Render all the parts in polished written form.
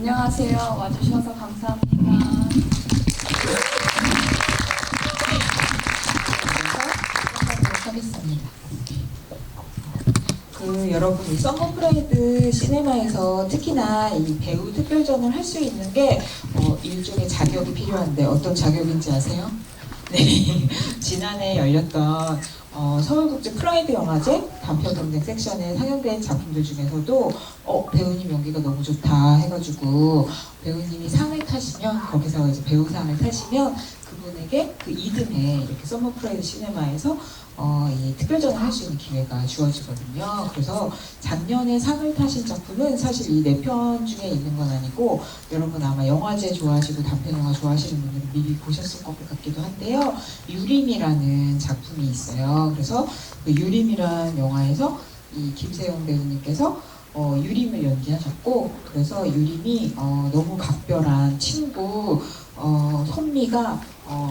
안녕하세요. 와주셔서 감사합니다. 하겠습니다. 여러분 이 썸머 프라이드 시네마에서 특히나 이 배우 특별전을 할 수 있는 게 일종의 자격이 필요한데 어떤 자격인지 아세요? 네, 지난해 열렸던 서울국제 프라이드 영화제 단편 경쟁 섹션에 상영된 작품들 중에서도 배우님 연기가 너무 좋다 해가지고 배우님이 상을 타시면 거기서 이제 배우상을 타시면 그분에게 그 이듬해 이렇게 썸머 프라이드 시네마에서 이 특별전을 할 수 있는 기회가 주어지거든요. 그래서 작년에 상을 타신 작품은 사실 이 4편 중에 있는 건 아니고 여러분 아마 영화제 좋아하시고 단편 영화 좋아하시는 분들은 미리 보셨을 것 같기도 한데요. 유림이라는 작품이 있어요. 그래서 그 유림이라는 영화에서 이 김세용 배우님께서 유림을 연기하셨고 그래서 유림이 너무 각별한 친구 선미가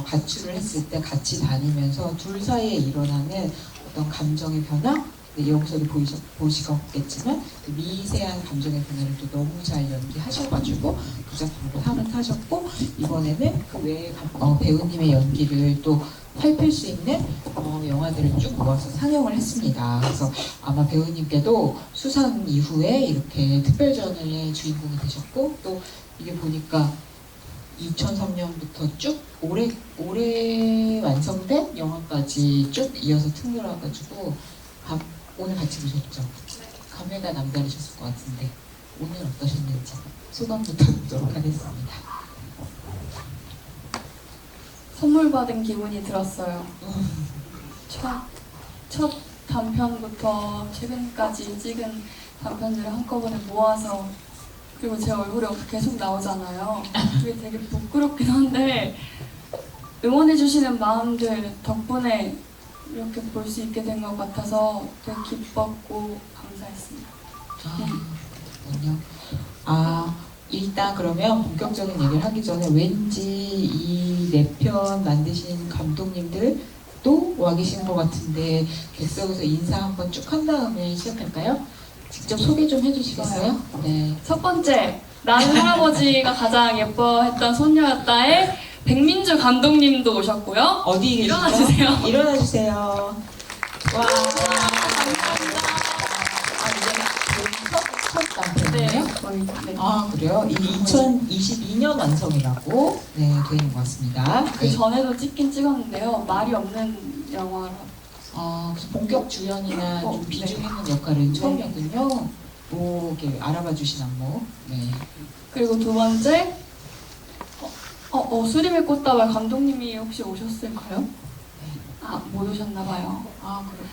가출을 했을 때 같이 다니면서 둘 사이에 일어나는 어떤 감정의 변화 여기서도 보시겠지만 그 미세한 감정의 변화를 또 너무 잘 연기하셔가지고 그 작품으로 상을 타셨고 이번에는 그 외에 배우님의 연기를 또 살필 수 있는 영화들을 쭉 모아서 상영을 했습니다. 그래서 아마 배우님께도 수상 이후에 이렇게 특별전의 주인공이 되셨고 또 이게 보니까 2003년부터 쭉 올해 완성된 영화까지 쭉 이어서 특별해가지고 오늘 같이 보셨죠? 감회가 남다르셨을 것 같은데 오늘 어떠셨는지 소감부터 듣도록 하겠습니다. 선물 받은 기분이 들었어요. 첫 단편부터 최근까지 찍은 단편들을 한꺼번에 모아서 그리고 제 얼굴이 계속 나오잖아요. 그게 되게 부끄럽긴 한데 응원해주시는 마음들 덕분에 이렇게 볼 수 있게 된 것 같아서 되게 기뻤고 감사했습니다. 일단 그러면 본격적인 얘기를 하기 전에 왠지 이 4편 만드신 감독님들 또 와 계신 것 같은데 객석에서 인사 한번 쭉 한 다음에 시작할까요? 직접 소개 좀 해주시겠어요? 네. 첫 번째, 나는 할아버지가 가장 예뻐했던 손녀였다의 백민주 감독님도 오셨고요. 어디 계시죠? 일어나주세요. 일어나주세요. 와. 감사합니다. 첫 단편이에요? 네. 그래요? 이게 2022년 완성이라고 돼 있는 것 같습니다. 그 전에도 찍긴 찍었는데요. 말이 없는 영화라. 그래서 본격 주연이나 좀 비중 있는 역할은 처음이었군요. 이렇게 알아봐 주신 안무. 네. 그리고 두 번째, 수림의 꽃다발 감독님이 혹시 오셨을까요? 못 오셨나봐요.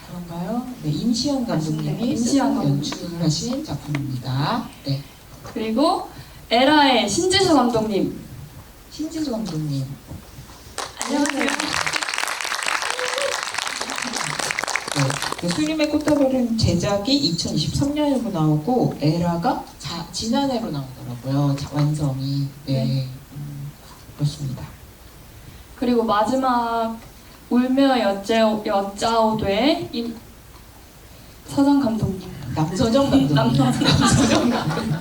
그런가요? 네, 임시현 감독님이 임시현 연출하신 작품입니다. 네. 그리고 에라의 신지수 감독님. 신지수 감독님. 안녕하세요. 네, 수림의 꽃다발은 제작이 2023년으로 나오고 에라가 지난해로 나오더라고요. 완성이. 네. 그렇습니다. 그리고 마지막 울며 여짜오되 서정 감독님. 남서정 감독님. 남서정 감독님.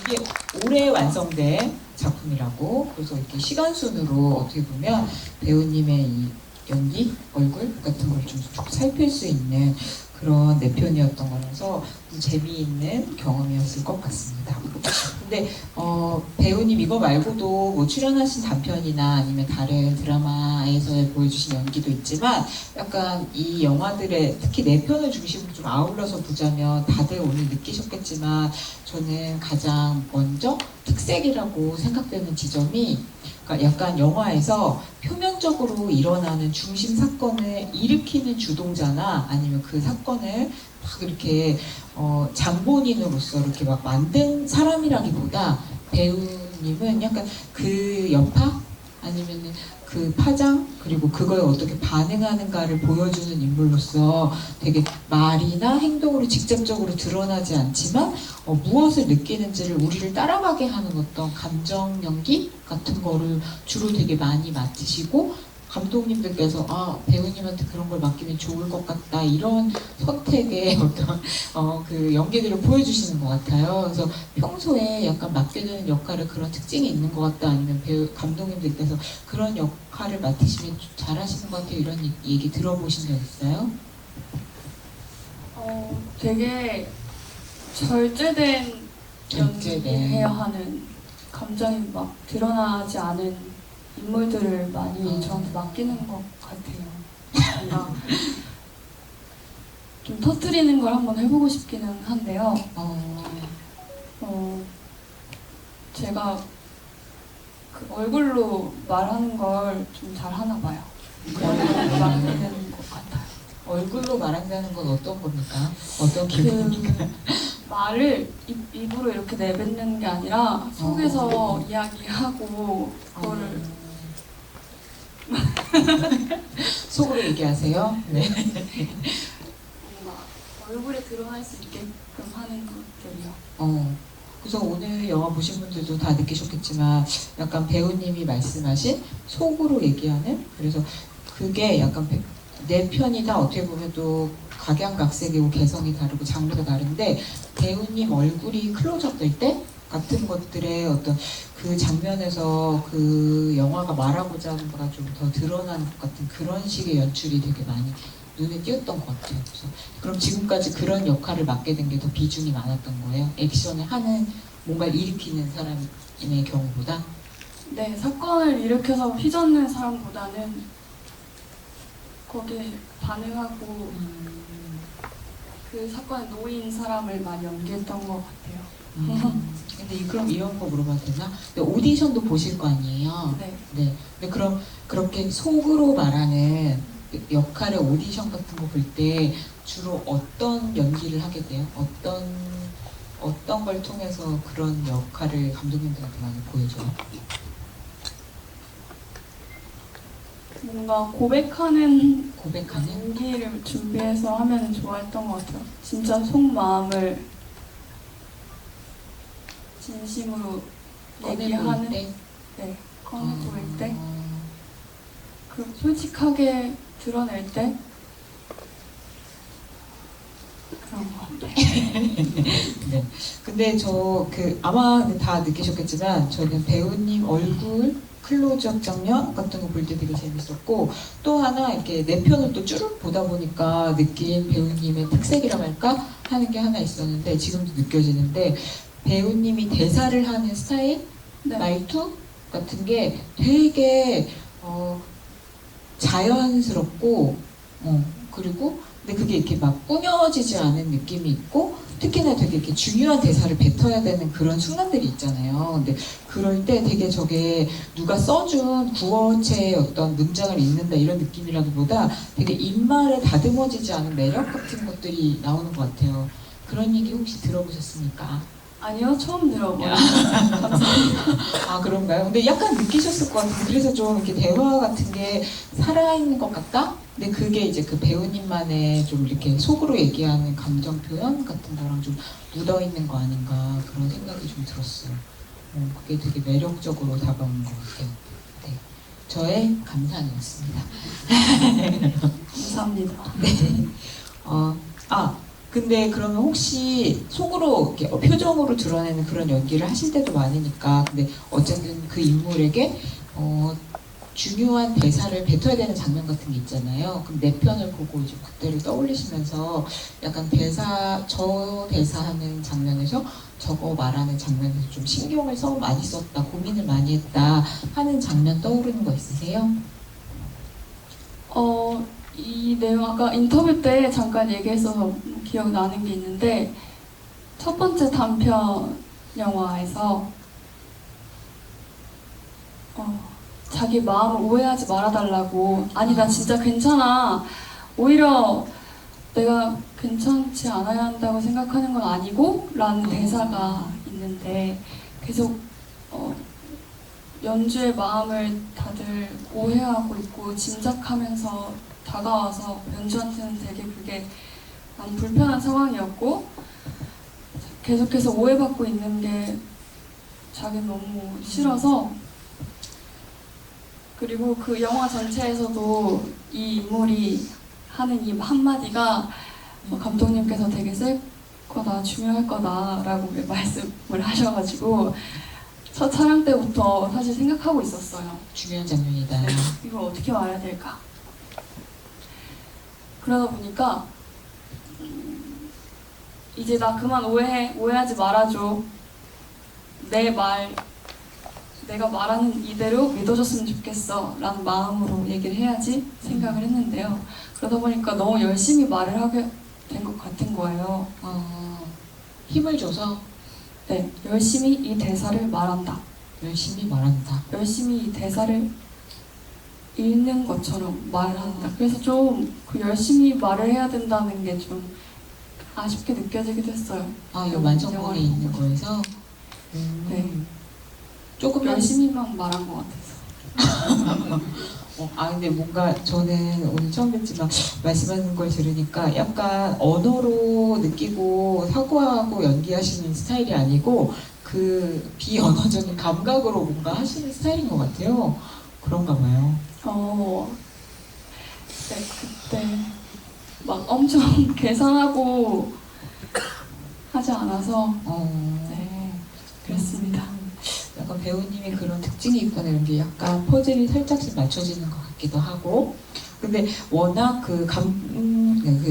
이게 올해 완성된 작품이라고 그래서 이렇게 시간순으로 어떻게 보면 배우님의 이 연기, 얼굴 같은 걸 좀 살필 수 있는 그런 4편이었던 거라서 재미있는 경험이었을 것 같습니다. 근데 배우님 이거 말고도 뭐 출연하신 단편이나 아니면 다른 드라마에서 보여주신 연기도 있지만 약간 이 영화들의 특히 4편을 중심으로 좀 아울러서 보자면 다들 오늘 느끼셨겠지만 저는 가장 먼저 특색이라고 생각되는 지점이 그러니까 약간 영화에서 표면적으로 일어나는 중심 사건을 일으키는 주동자나 아니면 그 사건을 막 이렇게 장본인으로서 이렇게 막 만든 사람이라기보다 배우님은 약간 그 여파 아니면은 그 파장 그리고 그거에 어떻게 반응하는가를 보여주는 인물로서 되게 말이나 행동으로 직접적으로 드러나지 않지만 무엇을 느끼는지를 우리를 따라가게 하는 어떤 감정 연기 같은 거를 주로 되게 많이 맡으시고 감독님들께서 배우님한테 그런 걸 맡기면 좋을 것 같다 이런 선택의 어떤 그 연기들을 보여주시는 것 같아요. 그래서 평소에 약간 맡게 되는 역할에 그런 특징이 있는 것 같다, 아니면 배우 감독님들께서 그런 역할을 맡으시면 잘하시는 것 같아요, 이런 얘기 들어보신 적 있어요? 되게 절제된 절제된. 연기해야 하는, 감정이 막 드러나지 않은 인물들을 많이 저한테 맡기는 것 같아요. 뭔가 좀 터뜨리는 걸 한번 해보고 싶기는 한데요. 제가 그 얼굴로 말하는 걸 좀 잘하나 봐요. 얼굴로 맡기는 것 같아요. 얼굴로 말한다는 건 어떤 겁니까? 어떤 기분입니까? 말을 입으로 이렇게 내뱉는 게 아니라 속에서 이야기하고 그거를 속으로 얘기하세요? 네. 뭔가 얼굴에 드러날 수 있게끔 하는 것들이요. 그래서 오늘 영화 보신 분들도 다 느끼셨겠지만 약간 배우님이 말씀하신 속으로 얘기하는, 그래서 그게 약간 내 편이다, 어떻게 보면 또 각양각색이고 개성이 다르고 장르가 다른데, 배우님 얼굴이 클로즈업 될 때 같은 것들의 어떤 그 장면에서 그 영화가 말하고자 하는 바가 좀 더 드러나는 것 같은 그런 식의 연출이 되게 많이 눈에 띄었던 것 같아요. 그래서 그럼 지금까지 그런 역할을 맡게 된 게 더 비중이 많았던 거예요? 액션을 하는, 뭔가를 일으키는 사람의 경우보다? 네, 사건을 일으켜서 휘젓는 사람보다는 거기에 반응하고 그 사건에 놓인 사람을 많이 연기했던 것 같아요. 근데 그럼 이런 거 물어봐도 되나? 근데 오디션도 보실 거 아니에요? 네. 네. 근데 그럼 그렇게 속으로 말하는 역할의 오디션 같은 거 볼 때 주로 어떤 연기를 하게 돼요? 어떤 걸 통해서 그런 역할을 감독님들한테 많이 보여줘요? 뭔가 고백하는 고백하는? 연기를 준비해서 하면 좋아했던 것 같아요. 진짜 속마음을 진심으로 꺼내 얘기하는, 보일 때? 네, 꺼내 보일 때, 그 솔직하게 드러낼 때 그런 것 같아요. 네. 근데 아마 다 느끼셨겠지만 저는 배우님 얼굴 클로즈업 장면 같은 거 볼 때 되게 재밌었고, 또 하나 이렇게 내 편을 또 쭉 보다 보니까 느낀 배우님의 특색이라고 할까 하는 게 하나 있었는데, 지금도 느껴지는데, 배우님이 대사를 하는 스타일, 네. 말투 같은 게 되게 자연스럽고, 그리고 근데 그게 이렇게 막 꾸며지지 않은 느낌이 있고, 특히나 되게 이렇게 중요한 대사를 뱉어야 되는 그런 순간들이 있잖아요. 근데 그럴 때 되게 저게 누가 써준 구어체의 어떤 문장을 읽는다 이런 느낌이라기보다 되게 입말에 다듬어지지 않은 매력 같은 것들이 나오는 것 같아요. 그런 얘기 혹시 들어보셨습니까? 아니요, 처음 들어봐요. 그런가요? 근데 약간 느끼셨을 것 같은데, 그래서 좀 이렇게 대화 같은 게 살아있는 것 같다? 근데 그게 이제 그 배우님만의 좀 이렇게 속으로 얘기하는 감정 표현 같은 거랑 좀 묻어있는 거 아닌가, 그런 생각이 좀 들었어요. 그게 되게 매력적으로 다가오는 것 같아요. 네. 저의 감상이었습니다. 감사합니다. 네. 근데 그러면 혹시 속으로 이렇게 표정으로 드러내는 그런 연기를 하실 때도 많으니까, 근데 어쨌든 그 인물에게 중요한 대사를 뱉어야 되는 장면 같은 게 있잖아요. 그럼 내 편을 보고 이제 그때를 떠올리시면서 약간 저 대사하는 장면에서 저거 말하는 장면에서 좀 신경을 많이 썼다, 고민을 많이 했다 하는 장면 떠오르는 거 있으세요? 이 내용 아까 인터뷰 때 잠깐 얘기했어서 기억나는 게 있는데, 첫 번째 단편 영화에서 자기 마음을 오해하지 말아달라고, 아니 나 진짜 괜찮아, 오히려 내가 괜찮지 않아야 한다고 생각하는 건 아니고 라는 대사가 있는데, 계속 연주의 마음을 다들 오해하고 있고 짐작하면서 다가와서 연주한테는 되게 그게 많이 불편한 상황이었고, 계속해서 오해받고 있는 게 자기는 너무 싫어서 그리고 그 영화 전체에서도 이 인물이 하는 이 한마디가 감독님께서 되게 쓸 거다, 중요할 거다라고 말씀을 하셔가지고 첫 촬영 때부터 사실 생각하고 있었어요. 중요한 장면이다. 이걸 어떻게 말해야 될까? 그러다 보니까 이제 나 그만 오해하지 말아줘. 내가 말하는 이대로 믿어줬으면 좋겠어 라는 마음으로 얘기를 해야지 생각을 했는데요. 그러다 보니까 너무 열심히 말을 하게 된 것 같은 거예요. 힘을 줘서 네, 열심히 이 대사를 말한다. 열심히 말한다. 열심히 이 대사를 읽는 것처럼 말을 한다. 그래서 좀 그 열심히 말을 해야 된다는 게 좀 아쉽게 느껴지기도 했어요. 이 완성본에 있는 거에서 네. 조금 열심히만 말한 것 같아서. 근데 뭔가 저는 오늘 처음 뵙지만 말씀하는 걸 들으니까 약간 언어로 느끼고 사고하고 연기하시는 스타일이 아니고 그 비언어적인 감각으로 뭔가 하시는 스타일인 것 같아요. 그런가 봐요. 네, 그때 막 엄청 계산하고 하지 않아서 네, 그랬습니다. 약간 배우님의 그런 특징이 있거나 이런 게 약간 퍼즐이 살짝씩 맞춰지는 것 같기도 하고. 근데 워낙 그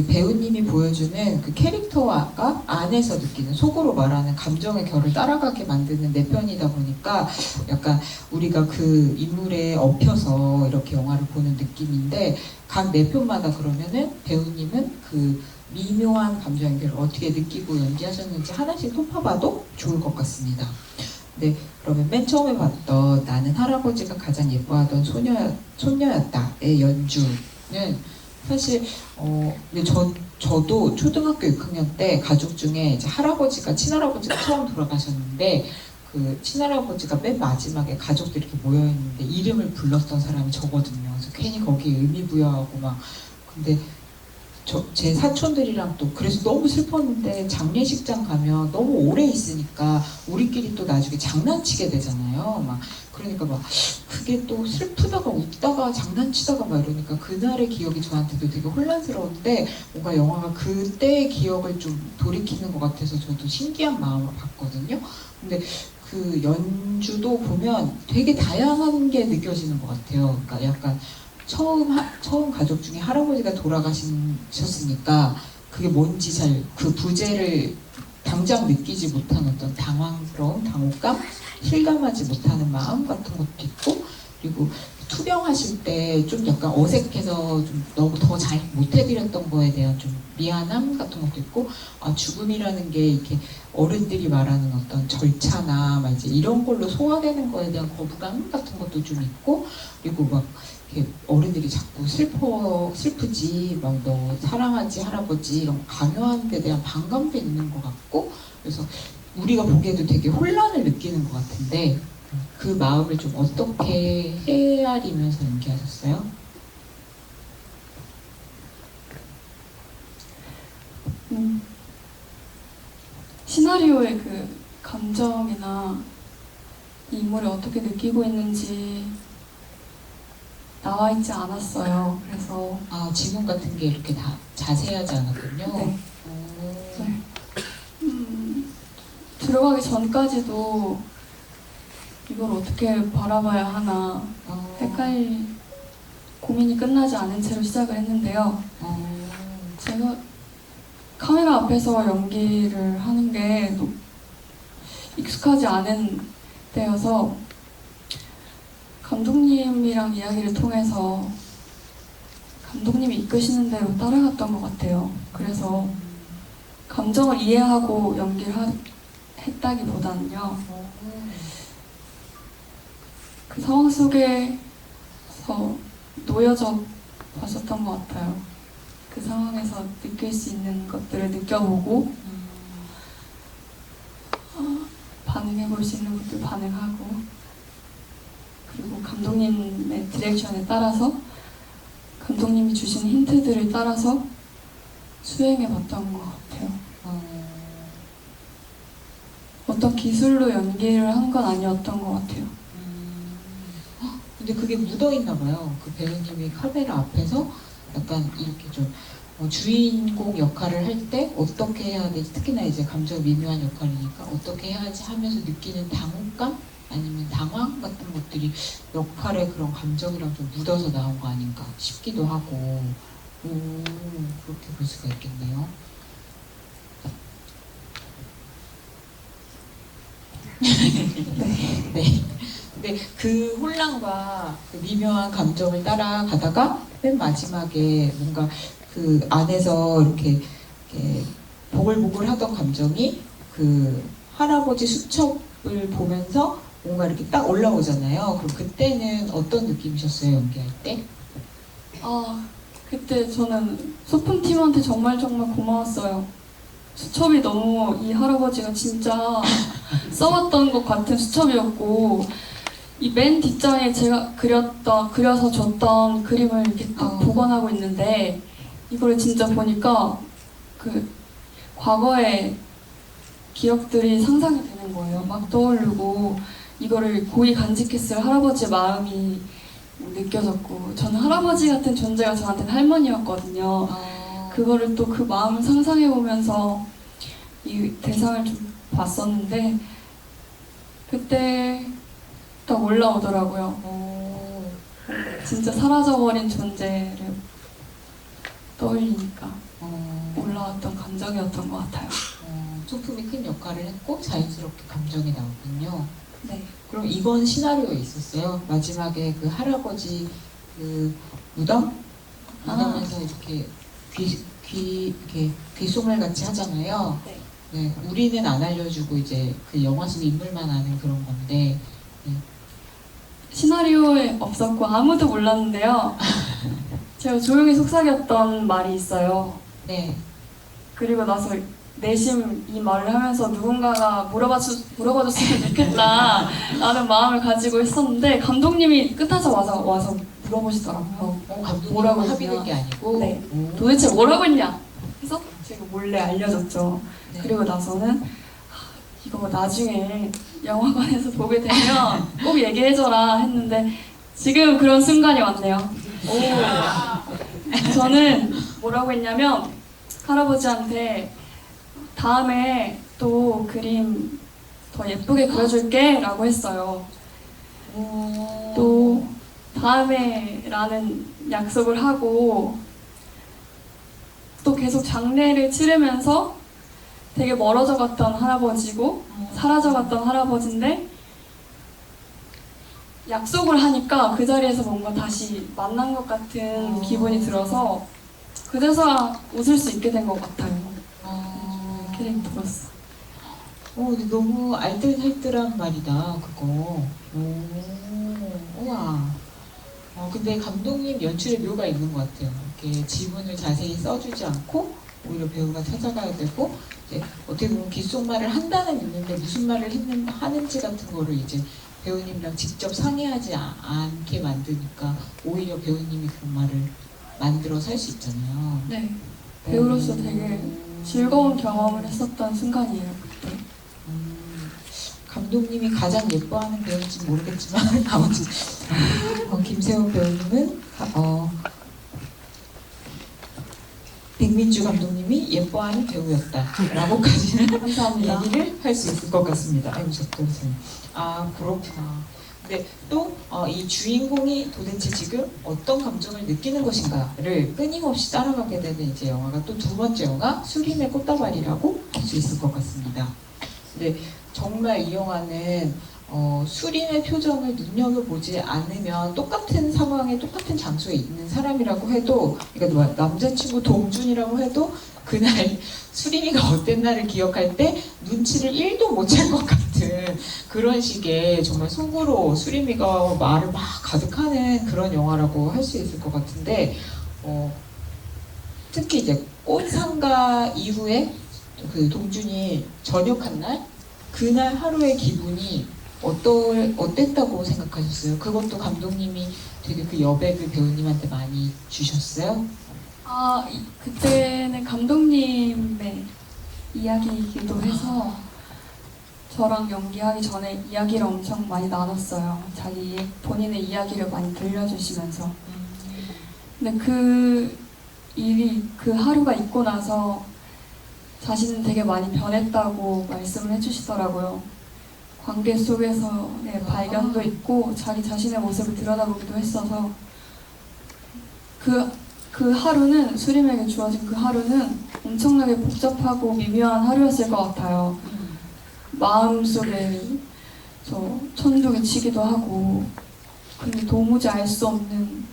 배우님이 보여주는 그 캐릭터가 안에서 느끼는 속으로 말하는 감정의 결을 따라가게 만드는 내 편이다 보니까 약간 우리가 그 인물에 엎혀서 이렇게 영화를 보는 느낌인데 각 내 편마다 그러면은 배우님은 그 미묘한 감정 연결을 어떻게 느끼고 연기하셨는지 하나씩 톱파봐도 좋을 것 같습니다. 네, 그러면 맨 처음에 봤던 나는 할아버지가 가장 예뻐하던 손녀였다의 연주는 사실 근데 저도 초등학교 6학년 때 가족 중에 이제 친할아버지가 처음 돌아가셨는데 그 친할아버지가 맨 마지막에 가족들이 이렇게 모여 있는데 이름을 불렀던 사람이 저거든요. 그래서 괜히 거기에 의미 부여하고 막 근데 제 사촌들이랑 또 그래서 너무 슬펐는데 장례식장 가면 너무 오래 있으니까 우리끼리 또 나중에 장난치게 되잖아요. 막 그러니까 막 그게 또 슬프다가 웃다가 장난치다가 막 이러니까 그날의 기억이 저한테도 되게 혼란스러운데 뭔가 영화가 그때의 기억을 좀 돌이키는 것 같아서 저도 신기한 마음으로 봤거든요. 근데 그 연주도 보면 되게 다양한 게 느껴지는 것 같아요. 그러니까 약간 처음 가족 중에 할아버지가 돌아가셨으니까 그게 뭔지 그 부재를 당장 느끼지 못한 어떤 당황스러움, 당혹감, 실감하지 못하는 마음 같은 것도 있고 그리고 투병하실 때 좀 약간 어색해서 좀 너무 더 잘 못해드렸던 거에 대한 좀 미안함 같은 것도 있고 죽음이라는 게 이렇게 어른들이 말하는 어떤 절차나 막 이제 이런 걸로 소화되는 거에 대한 거부감 같은 것도 좀 있고 그리고 막 이렇게 어른들이 자꾸 슬프지 막 너 사랑하지 할아버지 이런 강요하는 데 대한 반감도 있는 것 같고 그래서 우리가 보기에도 되게 혼란을 느끼는 것 같은데 그 마음을 좀 어떻게 헤아리면서 연기하셨어요? 시나리오의 그 감정이나 이 인물이 어떻게 느끼고 있는지 나와 있지 않았어요. 그래서 지문 같은 게 이렇게 다 자세하지 않았군요. 네. 네. 들어가기 전까지도 이걸 어떻게 바라봐야 하나 고민이 끝나지 않은 채로 시작을 했는데요. 제가 카메라 앞에서 연기를 하는 게 익숙하지 않은 때여서 감독님이랑 이야기를 통해서 감독님이 이끄시는 대로 따라갔던 것 같아요. 그래서 감정을 이해하고 연기를 했다기보다는요. 그 상황 속에서 놓여져 봤었던 것 같아요. 그 상황에서 느낄 수 있는 것들을 느껴보고 반응해볼 수 있는 것들 반응하고 그리고 감독님의 디렉션에 따라서 감독님이 주신 힌트들을 따라서 수행해봤던 것 같아요. 어떤 기술로 연기를 한 건 아니었던 것 같아요. 근데 그게 묻어 있나 봐요. 그 배우님이 카메라 앞에서 약간 이렇게 좀 주인공 역할을 할 때 어떻게 해야 되지? 특히나 이제 감정 미묘한 역할이니까 어떻게 해야지 하면서 느끼는 당혹감 아니면 당황 같은 것들이 역할의 그런 감정이랑 좀 묻어서 나온 거 아닌가 싶기도 하고, 그렇게 볼 수가 있겠네요. 네. 근데 그 혼란과 그 미묘한 감정을 따라가다가 맨 마지막에 뭔가 그 안에서 이렇게 보글보글 하던 감정이 그 할아버지 수첩을 보면서 뭔가 이렇게 딱 올라오잖아요. 그럼 그때는 어떤 느낌이셨어요, 연기할 때? 아, 그때 저는 소품팀한테 정말 고마웠어요. 수첩이 너무 이 할아버지가 진짜 써왔던 것 같은 수첩이었고, 이 맨 뒷장에 제가 그려서 줬던 그림을 이렇게 딱 보관하고 있는데, 이거를 진짜 보니까 그 과거의 기억들이 상상이 되는 거예요. 막 떠오르고, 이거를 고이 간직했을 할아버지의 마음이 느껴졌고, 저는 할아버지 같은 존재가 저한테는 할머니였거든요. 그거를 또 그 마음을 상상해보면서 이 대상을 좀 봤었는데, 그때 딱 올라오더라고요. 진짜 사라져버린 존재를 떠올리니까 올라왔던 감정이었던 것 같아요. 소품이 큰 역할을 했고 자연스럽게 감정이 나오군요. 네. 그럼 이건 시나리오에 있었어요. 마지막에 그 할아버지 그 무덤에서 이렇게 이렇게 귀속말 같이 하잖아요. 네. 네, 우리는 안 알려주고 이제 그 영화 속 인물만 아는 그런 건데. 네. 시나리오에 없었고 아무도 몰랐는데요. 제가 조용히 속삭였던 말이 있어요. 네. 그리고 나서 내심 이 말을 하면서 누군가가 물어봐줬으면 좋겠다 라는 마음을 가지고 있었는데, 감독님이 끝에서 와서 물어보시더라고요. 감독님 뭐라고 합의된 했냐. 게 아니고. 네. 도대체 뭐라고 했냐? 그래서 제가 몰래 알려줬죠. 네. 그리고 나서는 이거 나중에 영화관에서 보게 되면 꼭 얘기해줘라 했는데, 지금 그런 순간이 왔네요. 저는 뭐라고 했냐면, 할아버지한테 다음에 또 그림 더 예쁘게 그려줄게 라고 했어요. 또 다음에 라는 약속을 하고, 또 계속 장례를 치르면서 되게 멀어져 갔던 할아버지고 사라져 갔던 할아버지인데, 약속을 하니까 그 자리에서 뭔가 다시 만난 것 같은 기분이 들어서 그래서 웃을 수 있게 된 것 같아요. 캐릭터로서. 근데 너무 알뜰살뜰한 말이다, 그거. 우와. 근데 감독님 연출에 묘가 있는 것 같아요. 이렇게 지문을 자세히 써주지 않고 오히려 배우가 찾아가야 되고, 이제 어떻게 보면 귓속말을 한다는 있는데 무슨 말을 하는지 같은 거를 이제 배우님이랑 직접 상의하지 않게 만드니까 오히려 배우님이 그런 말을 만들어서 할 수 있잖아요. 네. 배우로서 되게 즐거운 경험을 했었던 순간이에요, 그때. 감독님이 가장 예뻐하는 배우인지 모르겠지만 아무튼 김세훈 배우님은 백민주 감독님이 예뻐하는 배우였다라고까지는 감사합니다. 얘기를 할 수 있을 것 같습니다. 아이고 적절하세요. 그렇구나. 근데 또 이 주인공이 도대체 지금 어떤 감정을 느끼는 것인가를 끊임없이 따라가게 되는 이제 영화가 또 두 번째 영화 수림의 꽃다발이라고 할 수 있을 것 같습니다. 근데 정말 이 영화는 수림의 표정을 눈여겨보지 않으면 똑같은 상황에 똑같은 장소에 있는 사람이라고 해도, 그러니까 남자친구 동준이라고 해도 그날 수림이가 어땠나를 기억할 때 눈치를 1도 못 챌 것 같은 그런 식의 정말 속으로 수림이가 말을 막 가득하는 그런 영화라고 할 수 있을 것 같은데, 특히 이제 꽃상가 이후에 그 동준이 전역한 날, 그날 하루의 기분이 어땠다고 생각하셨어요? 그것도 감독님이 되게 그 여백을 배우님한테 많이 주셨어요? 그때는 감독님의 이야기이기도 해서 저랑 연기하기 전에 이야기를 엄청 많이 나눴어요. 자기 본인의 이야기를 많이 들려주시면서. 근데 그 하루가 있고 나서 자신은 되게 많이 변했다고 말씀을 해주시더라고요. 관계 속에서의 발견도 있고 자기 자신의 모습을 들여다보기도 했어서 그 하루는, 수림에게 주어진 그 하루는 엄청나게 복잡하고 미묘한 하루였을 것 같아요. 마음속에 저 천둥이 치기도 하고, 근데 도무지 알 수 없는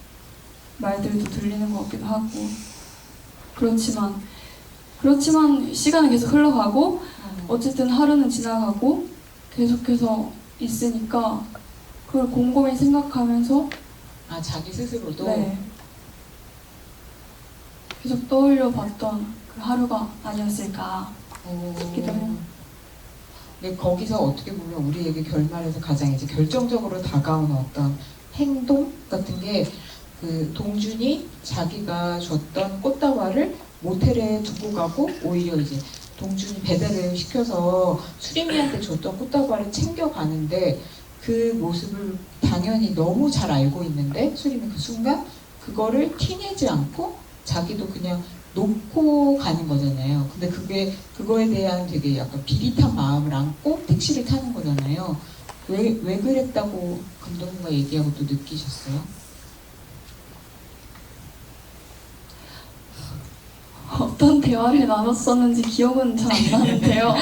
말들도 들리는 것 같기도 하고, 그렇지만 시간은 계속 흘러가고 어쨌든 하루는 지나가고 계속해서 있으니까 그걸 곰곰이 생각하면서 자기 스스로도 네, 계속 떠올려 봤던 그 하루가 아니었을까 싶기도 해요. 근데 거기서 어떻게 보면 우리에게 결말에서 가장 이제 결정적으로 다가오는 어떤 행동 같은 게 그 동준이 자기가 줬던 꽃다발을 모텔에 두고 가고 오히려 이제 동준이 배달을 시켜서 수림이한테 줬던 꽃다발을 챙겨가는데 그 모습을 당연히 너무 잘 알고 있는데 수림이 그 순간 그거를 티내지 않고 자기도 그냥 놓고 가는 거잖아요. 근데 그거에 대한 되게 약간 비릿한 마음을 안고 택시를 타는 거잖아요. 왜 그랬다고 감독님과 얘기하고 또 느끼셨어요? 어떤 대화를 나눴었는지 기억은 잘 안 나는데요.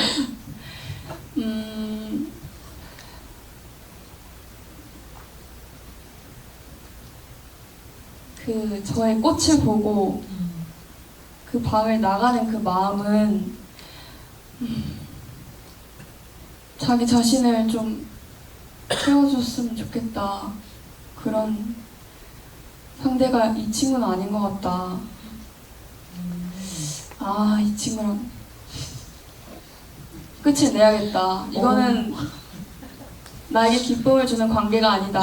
그 저의 꽃을 보고 그 방을 나가는 그 마음은 자기 자신을 좀 채워줬으면 좋겠다. 그런 상대가 이 친구는 아닌 것 같다. 이 친구랑 끝을 내야겠다. 이거는 나에게 기쁨을 주는 관계가 아니다.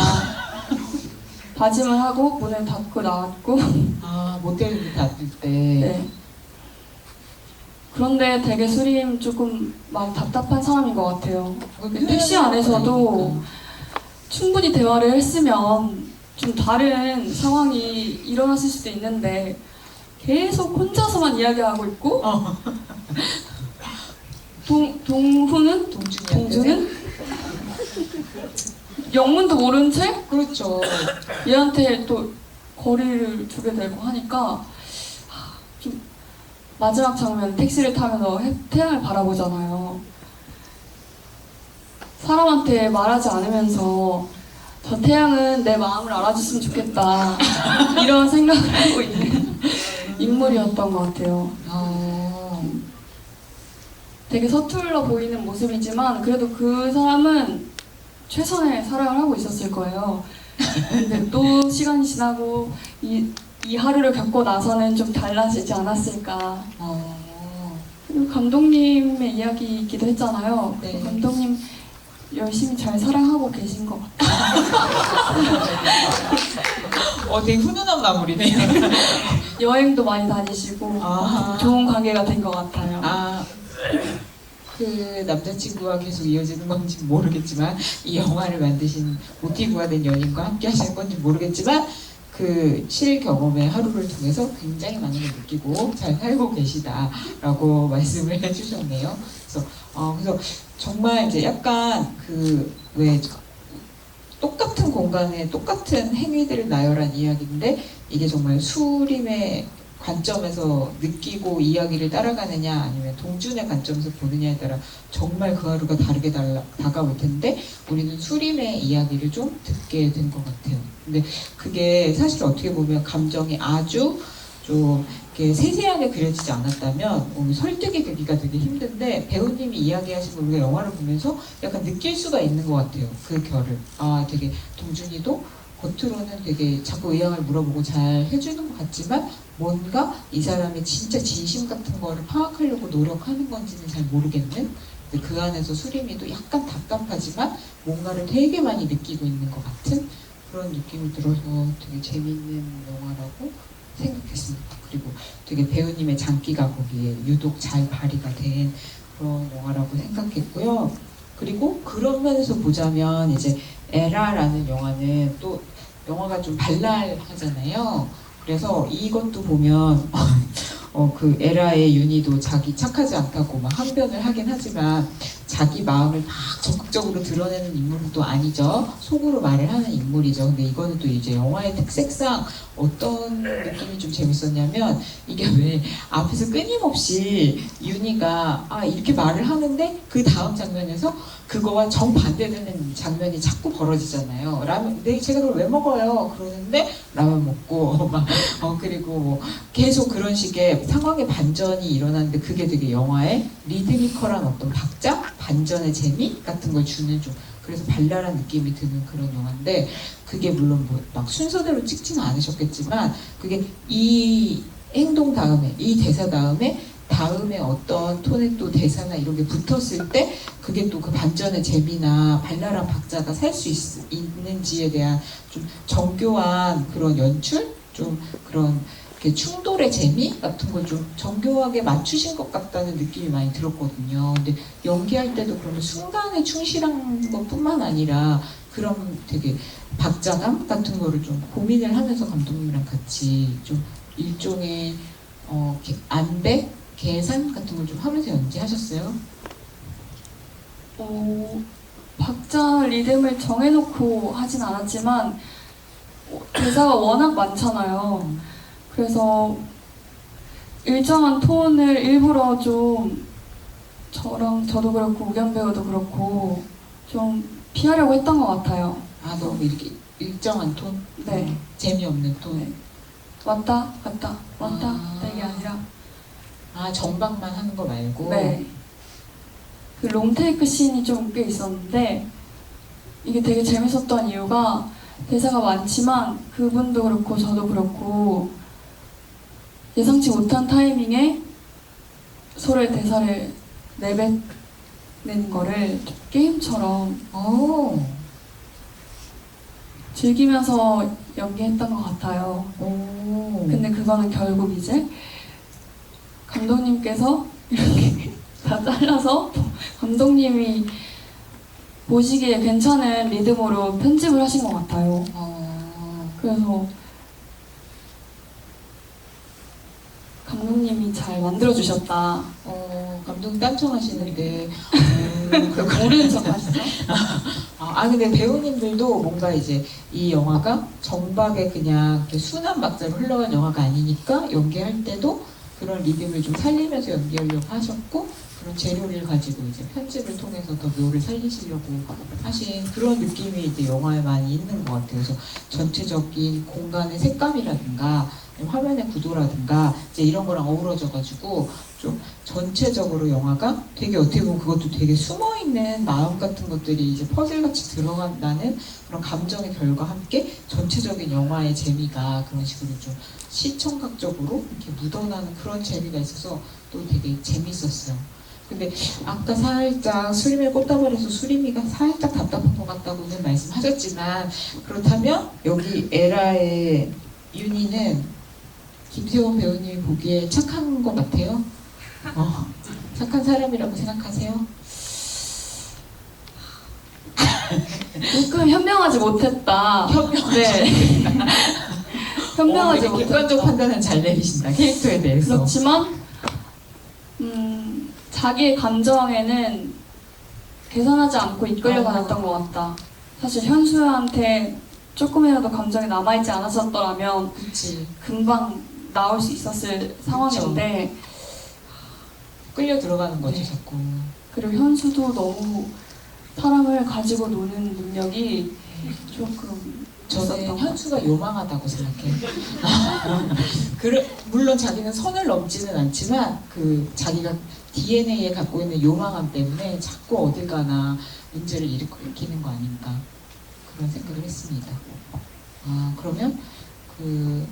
다짐을 하고 문을 닫고 나왔고. 모텔 문이 닫을 때. 네. 그런데 되게 수림 조금 많이 답답한 사람인 것 같아요. 택시 안에서도 충분히 대화를 했으면 좀 다른 상황이 일어났을 수도 있는데 계속 혼자서만 이야기하고 있고 동준은 영문도 모른 채 그렇죠. 얘한테 또 거리를 두게 되고 하니까 좀 마지막 장면 택시를 타면서 태양을 바라보잖아요. 사람한테 말하지 않으면서 저 태양은 내 마음을 알아줬으면 좋겠다 이런 생각을 하고 있는 인물이었던 것 같아요. 되게 서툴러 보이는 모습이지만 그래도 그 사람은 최선의 사랑을 하고 있었을 거예요. 근데 또 시간이 지나고 이 하루를 겪고 나서는 좀 달라지지 않았을까. 그리고 감독님의 이야기이기도 했잖아요. 네. 감독님 열심히 잘 사랑하고 계신 것 같아요. 되게 훈훈한 마무리네요. 여행도 많이 다니시고 좋은 관계가 된 것 같아요. 그 남자친구와 계속 이어지는 건지 모르겠지만 이 영화를 만드신 모티브가 된 연인과 함께 하시는 건지 모르겠지만 그 실경험의 하루를 통해서 굉장히 많은 걸 느끼고 잘 살고 계시다라고 말씀을 해주셨네요. 그래서 정말 이제 약간 왜 똑같은 공간에 똑같은 행위들을 나열한 이야기인데 이게 정말 수림의 관점에서 느끼고 이야기를 따라가느냐 아니면 동준의 관점에서 보느냐에 따라 정말 그 하루가 다르게 다가올 텐데 우리는 수림의 이야기를 좀 듣게 된 것 같아요. 근데 그게 사실 어떻게 보면 감정이 아주 좀 이렇게 세세하게 그려지지 않았다면 설득이 되기가 되게 힘든데 배우님이 이야기하신 걸 우리가 영화를 보면서 약간 느낄 수가 있는 것 같아요. 그 결을. 되게 동준이도 겉으로는 되게 자꾸 의향을 물어보고 잘 해주는 것 같지만 뭔가 이 사람의 진짜 진심 같은 거를 파악하려고 노력하는 건지는 잘 모르겠는 근데 그 안에서 수림이도 약간 답답하지만 뭔가를 되게 많이 느끼고 있는 것 같은 그런 느낌이 들어서 되게 재밌는 영화라고 생각했습니다. 그리고 되게 배우님의 장기가 거기에 유독 잘 발휘가 된 그런 영화라고 생각했고요. 그리고 그런 면에서 보자면 이제 에라라는 영화는 또 영화가 좀 발랄하잖아요. 그래서 이것도 보면 그 에라의 윤희도 자기 착하지 않다고 막 항변을 하긴 하지만 자기 마음을 막 적극적으로 드러내는 인물은 또 아니죠. 속으로 말을 하는 인물이죠. 근데 이거는 또 이제 영화의 특색상 어떤 느낌이 좀 재밌었냐면 이게 왜 앞에서 끊임없이 윤희가 이렇게 말을 하는데 그 다음 장면에서 그거와 정반대되는 장면이 자꾸 벌어지잖아요. 라면, 제가 그걸 왜 먹어요? 그러는데 라면 먹고 막 그리고 뭐 계속 그런 식의 상황의 반전이 일어나는데 그게 되게 영화의 리드미컬한 어떤 박자, 반전의 재미 같은 걸 주는 좀 그래서 발랄한 느낌이 드는 그런 영화인데 그게 물론 뭐 막 순서대로 찍지는 않으셨겠지만 그게 이 행동 다음에 이 대사 다음에 어떤 톤의 또 대사나 이런 게 붙었을 때 그게 또 그 반전의 재미나 발랄한 박자가 살 수 있는지에 대한 좀 정교한 그런 연출? 좀 그런 이렇게 충돌의 재미 같은 걸 좀 정교하게 맞추신 것 같다는 느낌이 많이 들었거든요. 근데 연기할 때도 그러면 순간에 충실한 것뿐만 아니라 그런 되게 박자감 같은 거를 좀 고민을 하면서 감독님이랑 같이 좀 일종의 안배? 계산 같은 걸 좀 하면서 연기하셨어요? 박자 리듬을 정해놓고 하진 않았지만 대사가 워낙 많잖아요. 그래서 일정한 톤을 일부러 좀 저도 그렇고 우경 배우도 그렇고 좀 피하려고 했던 것 같아요. 너무 이렇게 일정한 톤? 네. 재미없는 톤? 네. 왔다 갔다 이게 아니라 정박만 하는 거 말고? 네. 그 롱테이크 씬이 좀 꽤 있었는데 이게 되게 재밌었던 이유가 대사가 많지만 그분도 그렇고 저도 그렇고 예상치 못한 타이밍에 서로의 대사를 내뱉는 거를 좀 게임처럼 즐기면서 연기했던 것 같아요. 근데 그거는 결국 이제 감독님께서 이렇게 다 잘라서 감독님이 보시기에 괜찮은 리듬으로 편집을 하신 것 같아요. 그래서 감독님이 잘 만들어주셨다. 감독님 딴청하시는데 모르는 척 하시죠? 근데 배우님들도 뭔가 이제 이 영화가 정박에 그냥 이렇게 순한 박자로 흘러간 영화가 아니니까 연기할 때도 그런 리듬을 좀 살리면서 연기하려고 하셨고 그런 재료를 가지고 이제 편집을 통해서 더 묘를 살리시려고 하신 그런 느낌이 이제 영화에 많이 있는 것 같아요. 그래서 전체적인 공간의 색감이라든가 화면의 구도라든가 이제 이런 거랑 어우러져가지고 좀 전체적으로 영화가 되게 어떻게 보면 그것도 되게 숨어있는 마음 같은 것들이 이제 퍼즐같이 들어간다는 그런 감정의 결과 함께 전체적인 영화의 재미가 그런 식으로 좀 시청각적으로 이렇게 묻어나는 그런 재미가 있어서 또 되게 재밌었어요. 근데 아까 살짝 수림의 꽃다발에서 수림이가 살짝 답답한 것 같다고는 말씀하셨지만 그렇다면 여기 에라의 윤희는 김세원 배우님이 보기에 착한 것 같아요? 착한 사람이라고 생각하세요? 조금 현명하지 못했다. 네. 현명하지 못했다. 객관적 판단은 잘 내리신다. 캐릭터에 대해서. 그렇지만 자기의 감정에는 계산하지 않고 이끌려다녔던 것 같다. 사실 현수한테 조금이라도 감정이 남아있지 않았었더라면 그치. 금방 나올 수 있었을 상황인데 끌려 들어가는 거지 네. 자꾸. 그리고 현수도 너무 사람을 가지고 노는 능력이 조금 저는 현수가 요망하다고 생각해요. 물론 자기는 선을 넘지는 않지만 그 자기가 DNA에 갖고 있는 요망함 때문에 자꾸 어딜 가나 문제를 일으키는 거 아닌가 그런 생각을 했습니다. 그러면 그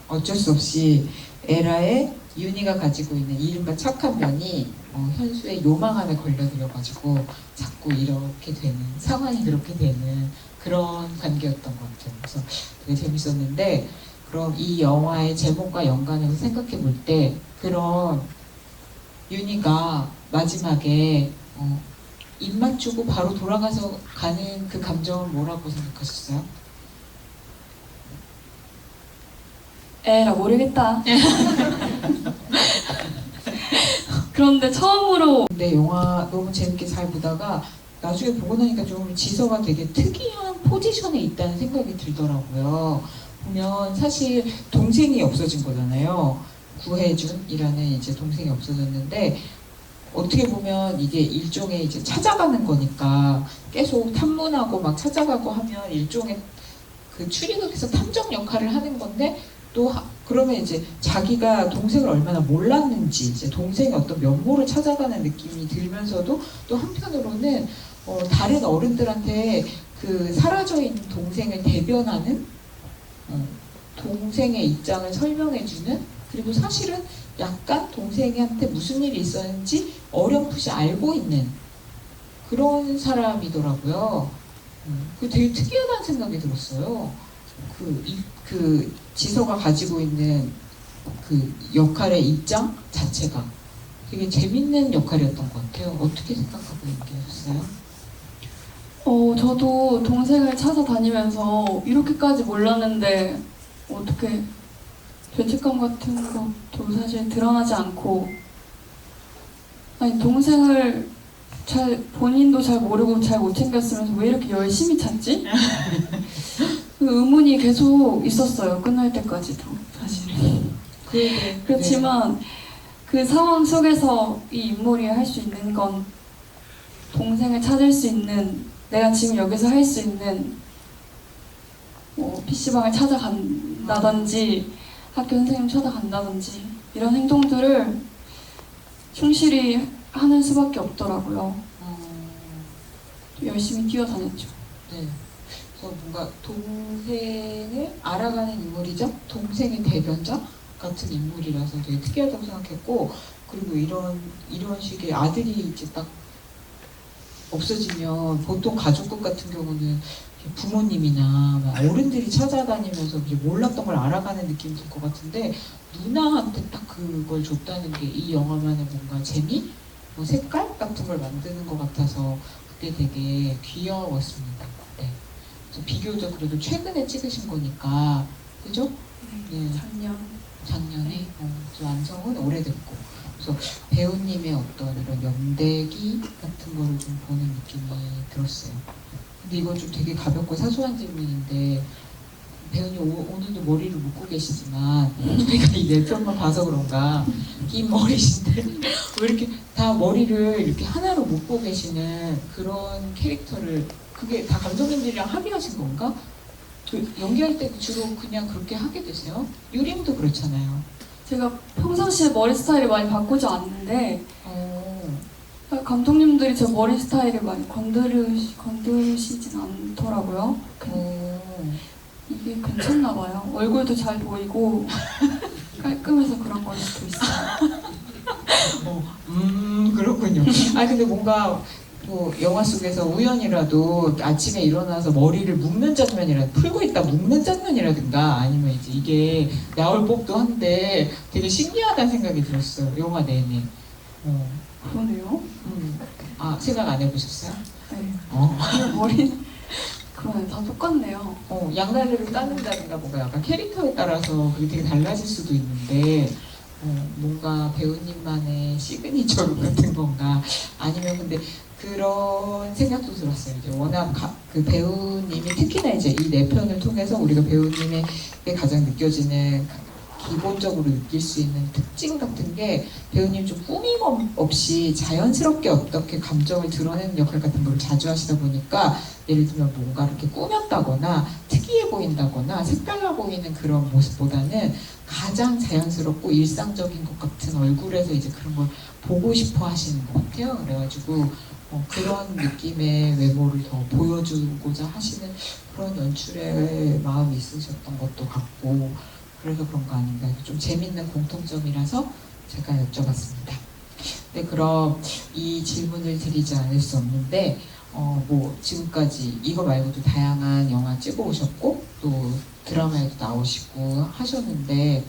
어쩔 수 없이 에라의 윤희가 가지고 있는 이른바 착한 면이 현수의 요망함에 걸려들어가지고 자꾸 이렇게 되는 상황이 그렇게 되는 그런 관계였던 것 같아요. 그래서 되게 재밌었는데 그럼 이 영화의 제목과 연관해서 생각해 볼 때 그런 윤희가 마지막에 입 맞추고 바로 돌아가서 가는 그 감정은 뭐라고 생각하셨어요? 에라 모르겠다. 그런데 처음으로 근데 영화 너무 재밌게 잘 보다가 나중에 보고 나니까 좀 지서가 되게 특이한 포지션에 있다는 생각이 들더라고요. 보면 사실 동생이 없어진 거잖아요. 구혜준이라는 이제 동생이 없어졌는데 어떻게 보면 이게 일종의 이제 찾아가는 거니까 계속 탐문하고 막 찾아가고 하면 일종의 그 추리극에서 탐정 역할을 하는 건데 또 그러면 이제 자기가 동생을 얼마나 몰랐는지 이제 동생의 어떤 면모를 찾아가는 느낌이 들면서도 또 한편으로는 다른 어른들한테 그 사라져 있는 동생을 대변하는 동생의 입장을 설명해주는 그리고 사실은 약간 동생한테 무슨 일이 있었는지 어렴풋이 알고 있는 그런 사람이더라고요. 그 되게 특이하다는 생각이 들었어요. 그 지서가 가지고 있는 그 역할의 입장 자체가 되게 재밌는 역할이었던 것 같아요. 어떻게 생각하고 얘기하셨어요? 저도 동생을 찾아다니면서 이렇게까지 몰랐는데 어떻게 죄책감 같은 것도 사실 드러나지 않고 아니 동생을 본인도 잘 모르고 잘 못 챙겼으면서 왜 이렇게 열심히 찾지? 그 의문이 계속 있었어요. 끝날 때까지도 사실은. 그렇지만 그 상황 속에서 이 인물이 할 수 있는 건 동생을 찾을 수 있는 내가 지금 여기서 할 수 있는 뭐 PC방을 찾아간다든지 학교 선생님 찾아간다든지 이런 행동들을 충실히 하는 수밖에 없더라고요. 열심히 뛰어다녔죠. 네. 그래서 뭔가 동생을 알아가는 인물이죠. 동생의 대변자 같은 인물이라서 되게 특이하다고 생각했고 그리고 이런 식의 아들이 이제 딱 없어지면 보통 가족극 같은 경우는 부모님이나 어른들이 찾아다니면서 이제 몰랐던 걸 알아가는 느낌이 들 것 같은데 누나한테 딱 그걸 줬다는 게 이 영화만의 뭔가 재미? 뭐 색깔 같은 걸 만드는 것 같아서 그게 되게 귀여웠습니다. 네. 그래서 비교적 그래도 최근에 찍으신 거니까 그죠? 네. 작년에 완성은 오래됐고 그래서 배우님의 어떤 이런 연대기 같은 거를 좀 보는 느낌이 들었어요. 근데 이건 좀 되게 가볍고 사소한 질문인데 배우님 오늘도 머리를 묶고 계시지만 저희가 이 네 편만 봐서 그런가 긴 머리신데 왜 이렇게 다 머리를 이렇게 하나로 묶고 계시는 그런 캐릭터를 그게 다 감독님들이랑 합의하신 건가? 연기할 때 주로 그냥 그렇게 하게 되세요? 유림도 그렇잖아요. 제가 평상시에 머리 스타일을 많이 바꾸지 않는데 감독님들이 제 머리 스타일을 많이 건드시진 않더라고요. 이게 괜찮나 봐요. 얼굴도 잘 보이고 깔끔해서 그런 걸 수도 있어요. 그렇군요. 근데 뭔가 뭐 영화 속에서 우연이라도 아침에 일어나서 머리를 묶는 장면이라도 풀고 있다 묶는 장면이라든가 아니면 이제 이게 나올 법도 한데 되게 신기하다는 생각이 들었어요. 영화 내내. 그러네요. 생각 안 해보셨어요? 네. 머리 그러네. 다 똑같네요. 양날래를 따는다든가 뭔가 약간 캐릭터에 따라서 그게 되게 달라질 수도 있는데 뭔가 배우님만의 시그니처 룩 같은 건가 아니면 근데 그런 생각도 들었어요. 이제 워낙 그 배우님이 특히나 이제 이 네 편을 통해서 우리가 배우님의 가장 느껴지는 기본적으로 느낄 수 있는 특징 같은 게 배우님 좀 꾸밈 없이 자연스럽게 어떻게 감정을 드러내는 역할 같은 걸 자주 하시다 보니까 예를 들면 뭔가 이렇게 꾸몄다거나 특이해 보인다거나 색달라 보이는 그런 모습보다는 가장 자연스럽고 일상적인 것 같은 얼굴에서 이제 그런 걸 보고 싶어 하시는 것 같아요. 그래가지고 그런 느낌의 외모를 더 보여주고자 하시는 그런 연출의 마음이 있으셨던 것도 같고 그래서 그런 거 아닌가 좀 재밌는 공통점이라서 제가 여쭤봤습니다. 네, 그럼 이 질문을 드리지 않을 수 없는데 뭐 지금까지 이거 말고도 다양한 영화 찍어 오셨고 또 드라마에도 나오시고 하셨는데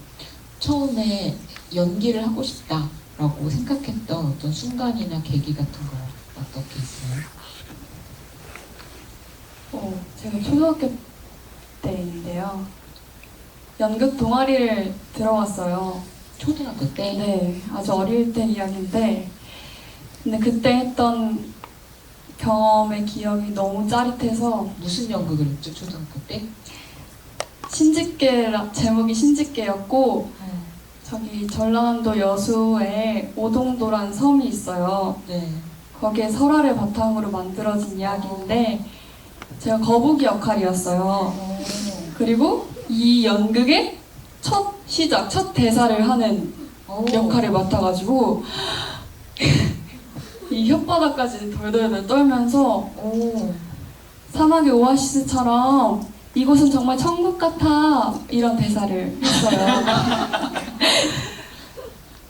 처음에 연기를 하고 싶다라고 생각했던 어떤 순간이나 계기 같은 거 어떻게 있어요? 제가 초등학교 때인데요. 연극 동아리를 들어갔어요. 초등학교 때? 네, 아주 어릴 때 이야기인데, 근데 그때 했던 경험의 기억이 너무 짜릿해서 무슨 연극을 했죠, 초등학교 때? 제목이 신집계였고, 저기 전라남도 여수에 오동도란 섬이 있어요. 네. 거기에 설화를 바탕으로 만들어진 이야기인데 제가 거북이 역할이었어요. 그리고 이 연극의 첫 대사를 하는 역할을 맡아가지고 이 혓바닥까지 덜덜덜 떨면서 사막의 오아시스처럼 이곳은 정말 천국 같아 이런 대사를 했어요.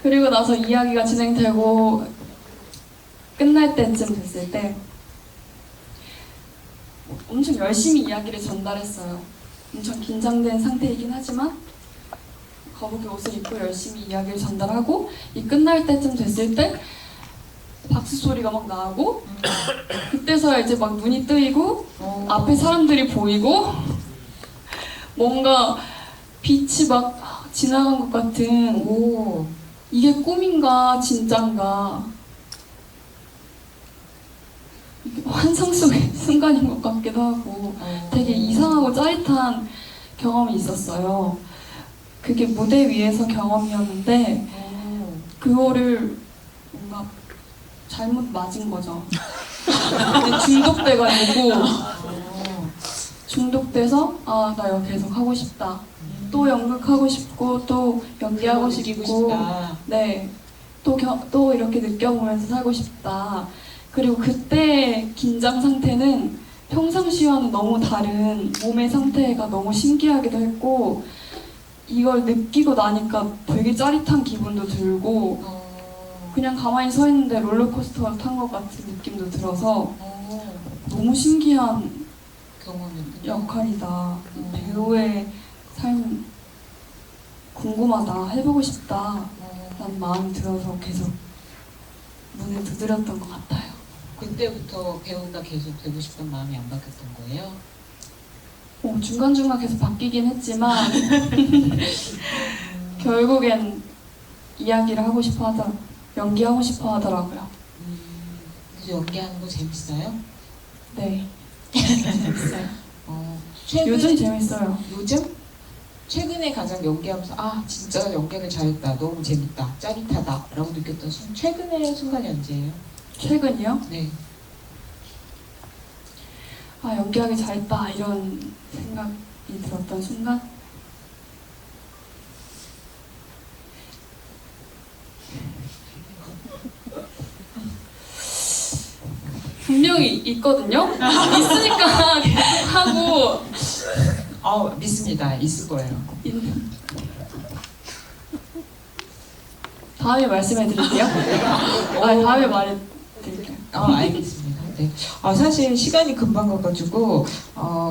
그리고 나서 이야기가 진행되고 끝날 때쯤 됐을 때 엄청 열심히 이야기를 전달했어요. 엄청 긴장된 상태이긴 하지만 거북이 옷을 입고 열심히 이야기를 전달하고 이 끝날 때쯤 됐을 때 박수 소리가 막 나고 그때서야 이제 막 눈이 뜨이고 앞에 사람들이 보이고 뭔가 빛이 막 지나간 것 같은 이게 꿈인가 진짠가 환상 속의 순간인 것 같기도 하고 되게 이상하고 짜릿한 경험이 있었어요. 그게 무대 위에서 경험이었는데 그거를 뭔가 잘못 맞은 거죠. 중독돼서 아, 나 여기 계속 하고 싶다. 또 연극하고 싶고 또 연기하고 싶고 네, 또 이렇게 느껴보면서 살고 싶다. 그리고 그때 긴장 상태는 평상시와는 너무 다른 몸의 상태가 너무 신기하기도 했고 이걸 느끼고 나니까 되게 짜릿한 기분도 들고 그냥 가만히 서 있는데 롤러코스터 탄 것 같은 느낌도 들어서 너무 신기한 역할이다. 배우의 삶 궁금하다. 해보고 싶다. 라는 마음이 들어서 계속 문을 두드렸던 것 같아요. 그때부터 배우가 계속 되고 싶은 마음이 안 바뀌었던 거예요? 중간중간 계속 바뀌긴 했지만 결국엔 이야기를 하고 싶어 하더라고요. 연기하고 싶어 하더라고요. 그래서 연기하는 거 재밌어요? 네. 재밌어요. 요즘 재밌어요. 요즘? 최근에 가장 연기하면서 아 진짜 연기를 잘했다, 너무 재밌다, 짜릿하다 라고 느꼈던 최근의 순간이 언제예요? 최근이요? 네. 아, 연기하기 잘했다 이런 생각이 들었던 순간? 분명히 있거든요? 있으니까 계속 하고 믿습니다. 있을 거예요. 다음에 말씀해 드릴게요. 다음에 말해 드릴게요. 알겠습니다. 네. 사실 시간이 금방 가가지고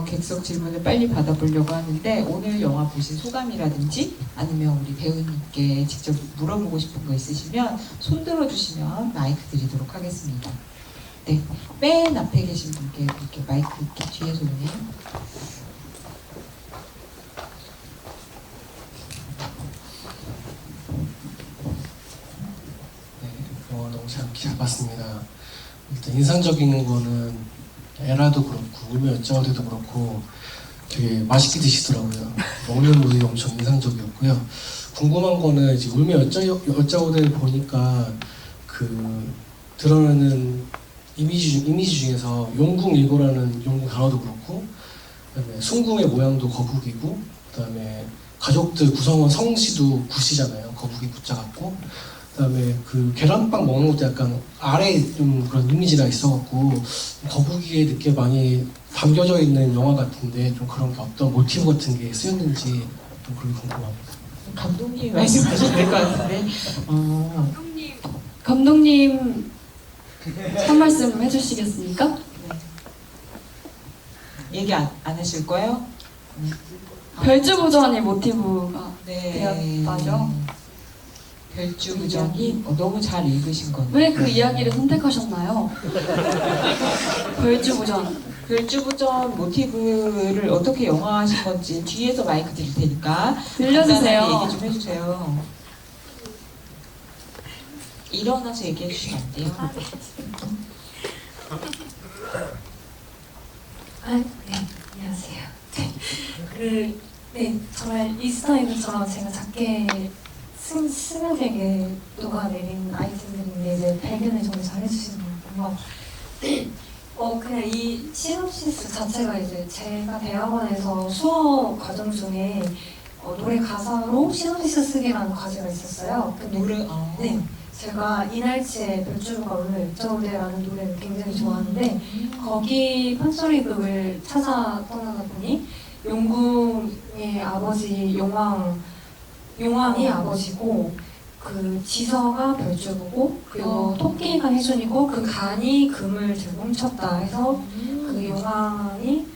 객석 질문을 빨리 받아보려고 하는데 오늘 영화 보신 소감이라든지 아니면 우리 배우님께 직접 물어보고 싶은 거 있으시면 손 들어주시면 마이크 드리도록 하겠습니다. 네, 맨 앞에 계신 분께 이렇게 마이크 이렇게 뒤에서 오네요. 영화 너무 잘 봤습니다. 일단 인상적인 거는 에라도 그렇고 울며 여자오대도 그렇고 되게 맛있게 드시더라고요. 먹는 모습이 엄청 인상적이었고요. 궁금한 거는 이제 울며 여자오대를 보니까 그 드러나는 이미지 중에서 용궁일고라는 용궁 단어도 그렇고 그다음에 숭궁의 모양도 거북이고 그다음에 가족들 구성원 성씨도 구씨잖아요. 거북이 구자 같고 그다음에 그 계란빵 먹는 것도 약간 아래 좀 그런 이미지가 있어갖고 거북이의 느낌 많이 담겨져 있는 영화 같은데 좀 그런 게 어떤 모티브 같은 게 쓰였는지 좀 그런 게 궁금합니다. 감독님이 말씀하셔야 될 것 같은데. 감독님 한 말씀 해주시겠습니까? 네. 얘기 안 하실 거예요? 별주부전이 모티브가 네. 되었다죠. 별주부전이 너무 잘 읽으신 건데. 왜 그 이야기를 선택하셨나요? 별주부전. 별주부전 모티브를 어떻게 영화하신 건지 뒤에서 마이크 드릴 테니까 들려주세요. 간단하게 얘기 좀 해주세요. 일어나서 얘기해 주시면 안 돼요? 네, 안녕하세요. 정말 이스터에그처럼 제가 작게 스며들게 녹아내린 아이템들인데 이제 발견을 정말 잘해주시는 것 같고요. 그냥 이 시놉시스 자체가 이제 제가 대학원에서 수업 과정 중에 노래 가사로 시놉시스 쓰기라는 과제가 있었어요. 근데 네, 제가 이날치의 별주부가 오늘 어쩌오래라는 노래를 굉장히 좋아하는데 거기 판소리극을 찾아 떠나다 보니 용궁의 아버지 용왕이 아버지고 그 지서가 별주부고 그리고 토끼가 혜준이고 그 간이 금을 들고 훔쳤다 해서 그 용왕이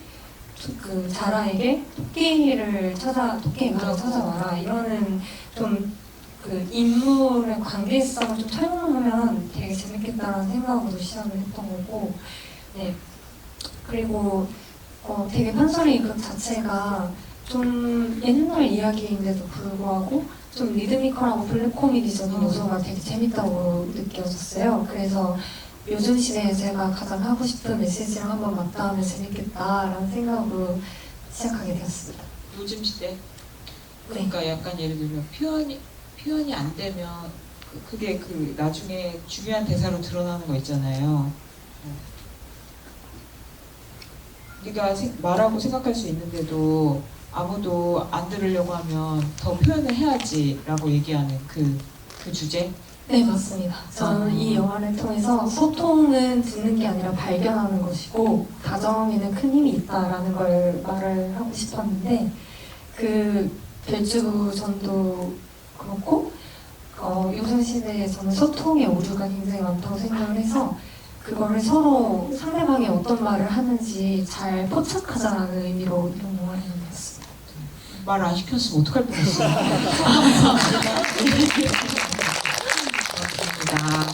그 자라에게 토끼를 찾아와라 이러는 좀 그 인물의 관계성을 좀 설명하면 되게 재밌겠다라는 생각으로 시작을 했던 거고, 네. 그리고 되게 판소리 극 자체가 좀 옛날 이야기인데도 불구하고 좀 리드미컬하고 블랙 코미디적인 요소가 되게 재밌다고 느껴졌어요. 그래서 요즘 시대에 제가 가장 하고 싶은 메시지랑 한번 맞닿으면 재밌겠다라는 생각으로 시작하게 되었습니다. 요즘 시대? 그러니까 약간 예를 들면 표현이 안 되면 그게 그 나중에 중요한 대사로 드러나는 거 있잖아요. 네가 말하고 생각할 수 있는데도 아무도 안 들으려고 하면 더 표현을 해야지라고 얘기하는 그 주제? 네, 맞습니다. 저는 이 영화를 통해서 소통은 듣는 게 아니라 발견하는 것이고 다정에는 큰 힘이 있다라는 걸 말을 하고 싶었는데 그 별주부전도 그렇고 요즘 시대에 저는 소통의 오류가 굉장히 많다고 생각을 해서 그거를 서로 상대방이 어떤 말을 하는지 잘 포착하자라는 의미로 이런 영화를 만들었습니다. 말 안 시켰으면 어떡할 뻔했어요. 맞습니다.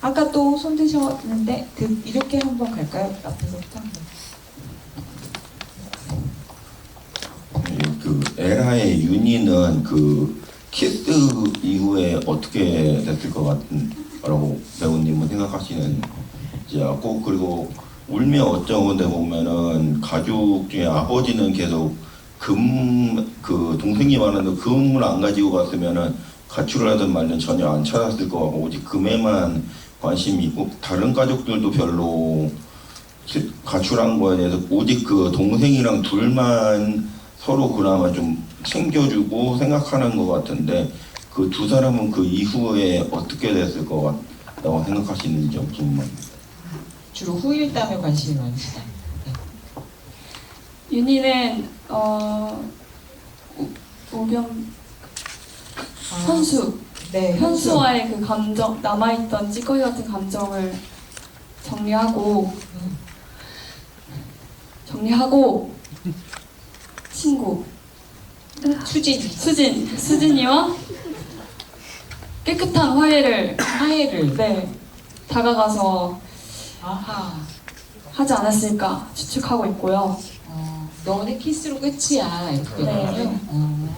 아까 또 손 드셨는데 이렇게 한번 갈까요? 앞에서부터 한번. 그 에라의 윤희는 그 키스 이후에 어떻게 됐을 것 같라고 배우님은 생각하시는지 않고, 그리고 울며 어쩌고데 보면은 가족 중에 아버지는 계속 그 동생이 말하는 금을 안 가지고 갔으면은 가출을 하든 말든 전혀 안 찾았을 것 같고 오직 금에만 관심이 있고 다른 가족들도 별로 가출한 거에 대해서 오직 그 동생이랑 둘만 서로 그나마 좀 챙겨주고 생각하는 것 같은데 그 두 사람은 그 이후에 어떻게 됐을 것 같다고 생각하시는지 궁금합니다. 주로 후일담에 관심이 많으시다. 윤희는 오병 현수 네, 현수와의 그 감정, 남아있던 찌꺼기 같은 감정을 정리하고 친구 수진이와 깨끗한 화해를 화해를 다가가서 아하. 하지 않았을까 추측하고 있고요. 너네 키스로 끝이야 이렇게 네. 되군요.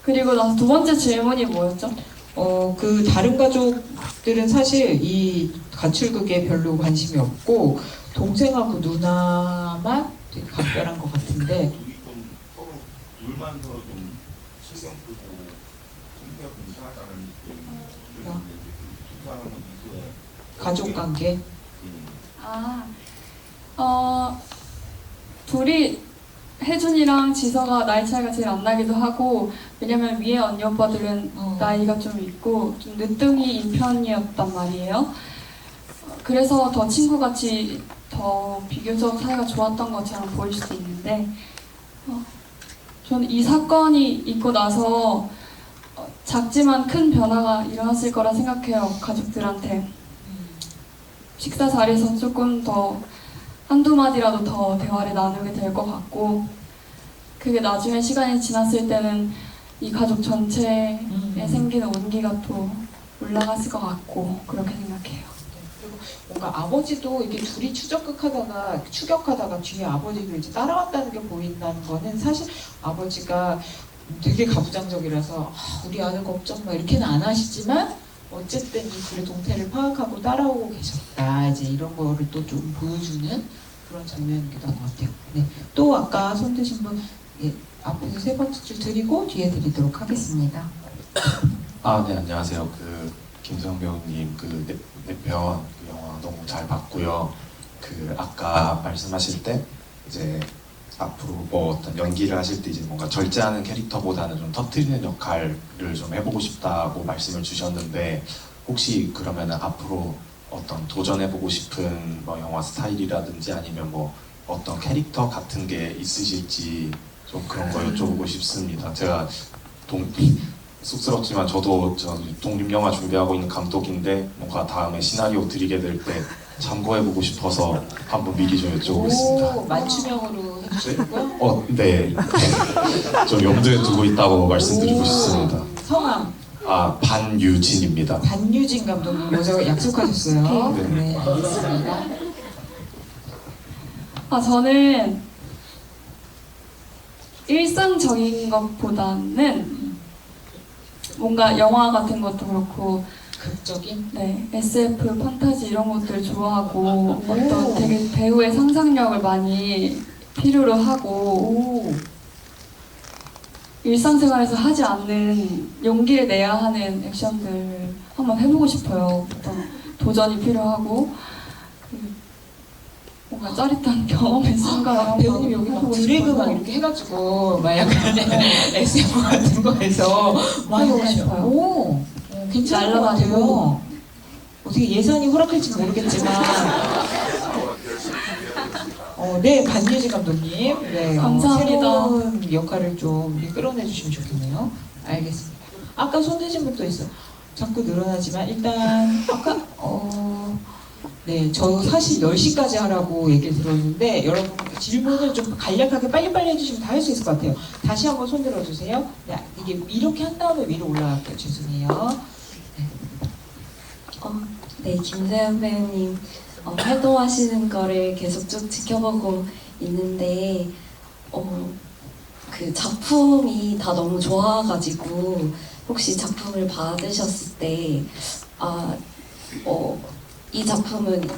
그리고 나서 두 번째 질문이 뭐였죠? 그 다른 가족들은 사실 이 가출극에 별로 관심이 없고 동생하고 누나만 되게 각별한 것 같은데 둘이 좀 서로 둘만 서로 좀 신경 쓰고 신경 이상하다는 느낌이 어. 두 사람은 이후에 가족 관계. 둘이 혜준이랑 지서가 나이 차이가 제일 안 나기도 하고 왜냐면 위에 언니 오빠들은 나이가 좀 있고 좀 늦둥이인 편이었단 말이에요. 그래서 더 친구같이 더 비교적 사이가 좋았던 것처럼 보일 수도 있는데 저는 이 사건이 있고 나서 작지만 큰 변화가 일어났을 거라 생각해요. 가족들한테. 식사 자리에서 조금 더 한두 마디라도 더 대화를 나누게 될 것 같고 그게 나중에 시간이 지났을 때는 이 가족 전체에 음. 생기는 온기가 또 올라갔을 것 같고 그렇게 생각해요. 그리고 뭔가 아버지도 이렇게 둘이 추격하다가 뒤에 아버지도 이제 따라왔다는 게 보인다는 거는 사실 아버지가 되게 가부장적이라서 우리 아들 걱정 마 이렇게는 안 하시지만 어쨌든 이 둘의 동태를 파악하고 따라오고 계셨다. 이제 이런 거를 또 좀 보여주는 그런 장면이기도 한 것 같아요. 네. 또 아까 손 드신 분 예, 앞에서 세 번째 줄 드리고 뒤에 드리도록 하겠습니다. 아, 네, 안녕하세요. 김소영 배우님 내편 그 영화 너무 잘 봤고요. 아까 말씀하실 때 이제 앞으로 뭐 어떤 연기를 하실 때 이제 뭔가 절제하는 캐릭터보다는 좀 터트리는 역할을 좀 해보고 싶다고 말씀을 주셨는데 혹시 그러면은 앞으로 어떤 도전해보고 싶은 뭐 영화 스타일이라든지 아니면 뭐 어떤 캐릭터 같은 게 있으실지 좀 그런 거 여쭤보고 싶습니다. 제가 쑥스럽지만 저도 독립영화 준비하고 있는 감독인데 뭔가 다음에 시나리오 드리게 될 때 참고해보고 싶어서 한번 미리 좀 여쭤보겠습니다. 오, 맞춤형으로 해주시고요. 네. 좀 염두에 두고 있다고 말씀드리고 싶습니다. 성함 아, 반유진입니다. 반유진 감독님 여자가 약속하셨어요. 네. 네, 알겠습니다. 저는 일상적인 것보다는 뭔가 영화 같은 것도 그렇고 극적인 네, SF, 판타지 이런 것들 좋아하고 어떤 되게 배우의 상상력을 많이 필요로 하고 일상생활에서 하지 않는 용기를 내야 하는 액션들 한번 해보고 싶어요. 어떤 도전이 필요하고 뭔가 짜릿한 경험의 순간을 한번 배우님 여기 막 해보고 드래그 막 싶어서 이렇게 해가지고 막 약간 SF 같은 거에서 막 해보고 해보고 싶어요. 오, 괜찮은 것 날라다니고. 같아요. 어떻게 예산이 허락할지 모르겠지만 네, 반유진 감독님 네, 감사합니다. 새로운 역할을 좀 끌어내 주시면 좋겠네요. 알겠습니다. 아까 손 드신 분도 있어. 자꾸 늘어나지만 일단 아까 네, 저 사실 10시까지 하라고 얘기를 들었는데 여러분 질문을 좀 간략하게 빨리빨리 해주시면 다 할 수 있을 것 같아요. 다시 한번 손 들어주세요. 네, 이게 이렇게 한 다음에 위로 올라갈게요. 죄송해요. 네, 김세현 배우님 활동하시는 거를 계속 쭉 지켜보고 있는데 그 작품이 다 너무 좋아가지고 혹시 작품을 받으셨을 때 이 작품은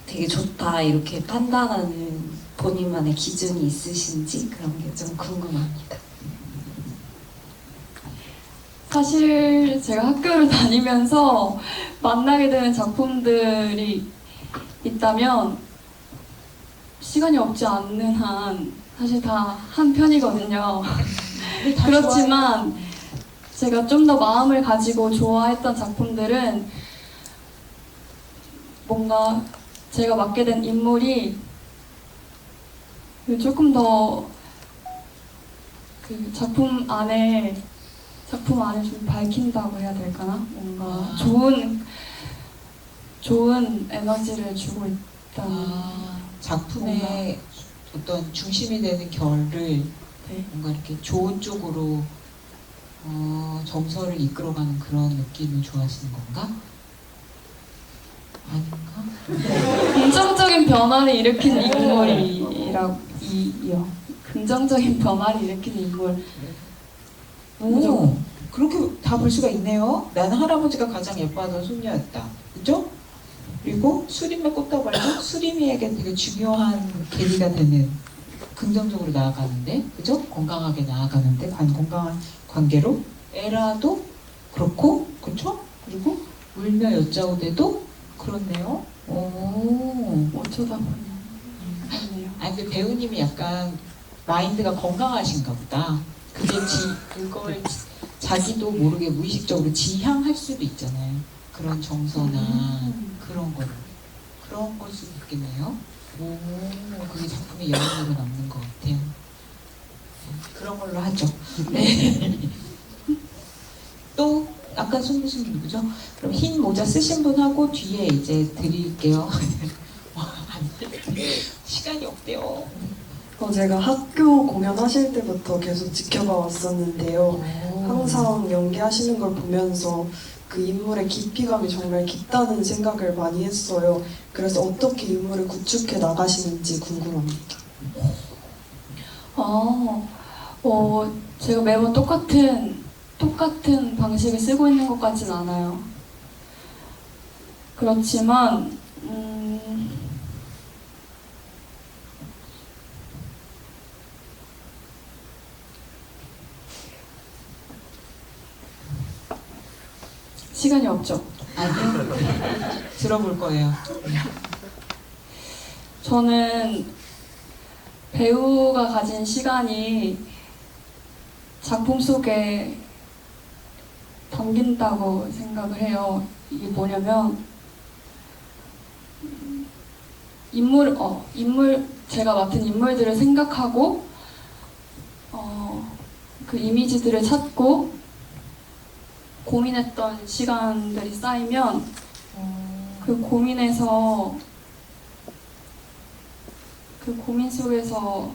되게 좋다 이렇게 판단하는 본인만의 기준이 있으신지 그런 게 좀 궁금합니다. 사실 제가 학교를 다니면서 만나게 되는 작품들이 있다면 시간이 없지 않는 한 사실 다 한 편이거든요. 다 그렇지만 제가 좀 더 마음을 가지고 좋아했던 작품들은 뭔가 제가 맡게 된 인물이 조금 더 그 작품 안에 좀 밝힌다고 해야 될까나? 뭔가 좋은 에너지를 주고 있다는 작품의 어떤 중심이 되는 결을 네. 뭔가 이렇게 좋은 쪽으로 정서를 이끌어가는 그런 느낌을 좋아하시는 건가? 아닌가? 긍정적인 변화를 일으키는 인물이요. 긍정적인 변화를 일으키는 인물. 오, 그렇게 다 볼 수가 있네요. 나는 할아버지가 가장 예뻐하던 손녀였다. 그죠? 그리고 수림의 꽃다발도 수림이에게 되게 중요한 계기가 되는 긍정적으로 나아가는데, 그죠? 건강하게 나아가는데, 건강한 관계로. 에라도 그렇고, 그쵸? 그리고 울며 여자오대도 그렇네요. 오. 어쩌다 보니 그렇네요. 그 배우님이 약간 마인드가 건강하신가 보다. 그걸 자기도 모르게 무의식적으로 지향할 수도 있잖아요. 그런 정서나 그런 거를. 그런 걸 수도 있겠네요. 오, 그게 작품의 영향으로 남는 것 같아요. 그런 걸로 하죠. 네. 또 아까 손 드신 분 누구죠? 그럼 흰 모자 쓰신 분하고 뒤에 이제 드릴게요. 시간이 없대요. 제가 학교 공연하실 때부터 계속 지켜봐 왔었는데요. 항상 연기하시는 걸 보면서 그 인물의 깊이감이 정말 깊다는 생각을 많이 했어요. 그래서 어떻게 인물을 구축해 나가시는지 궁금합니다. 제가 매번 똑같은 방식을 쓰고 있는 것 같진 않아요. 그렇지만, 시간이 없죠. 아니요. 들어볼 거예요. 저는 배우가 가진 시간이 작품 속에 담긴다고 생각을 해요. 이게 뭐냐면 제가 맡은 인물들을 생각하고 그 이미지들을 찾고 고민했던 시간들이 쌓이면 그 고민에서 그 고민 속에서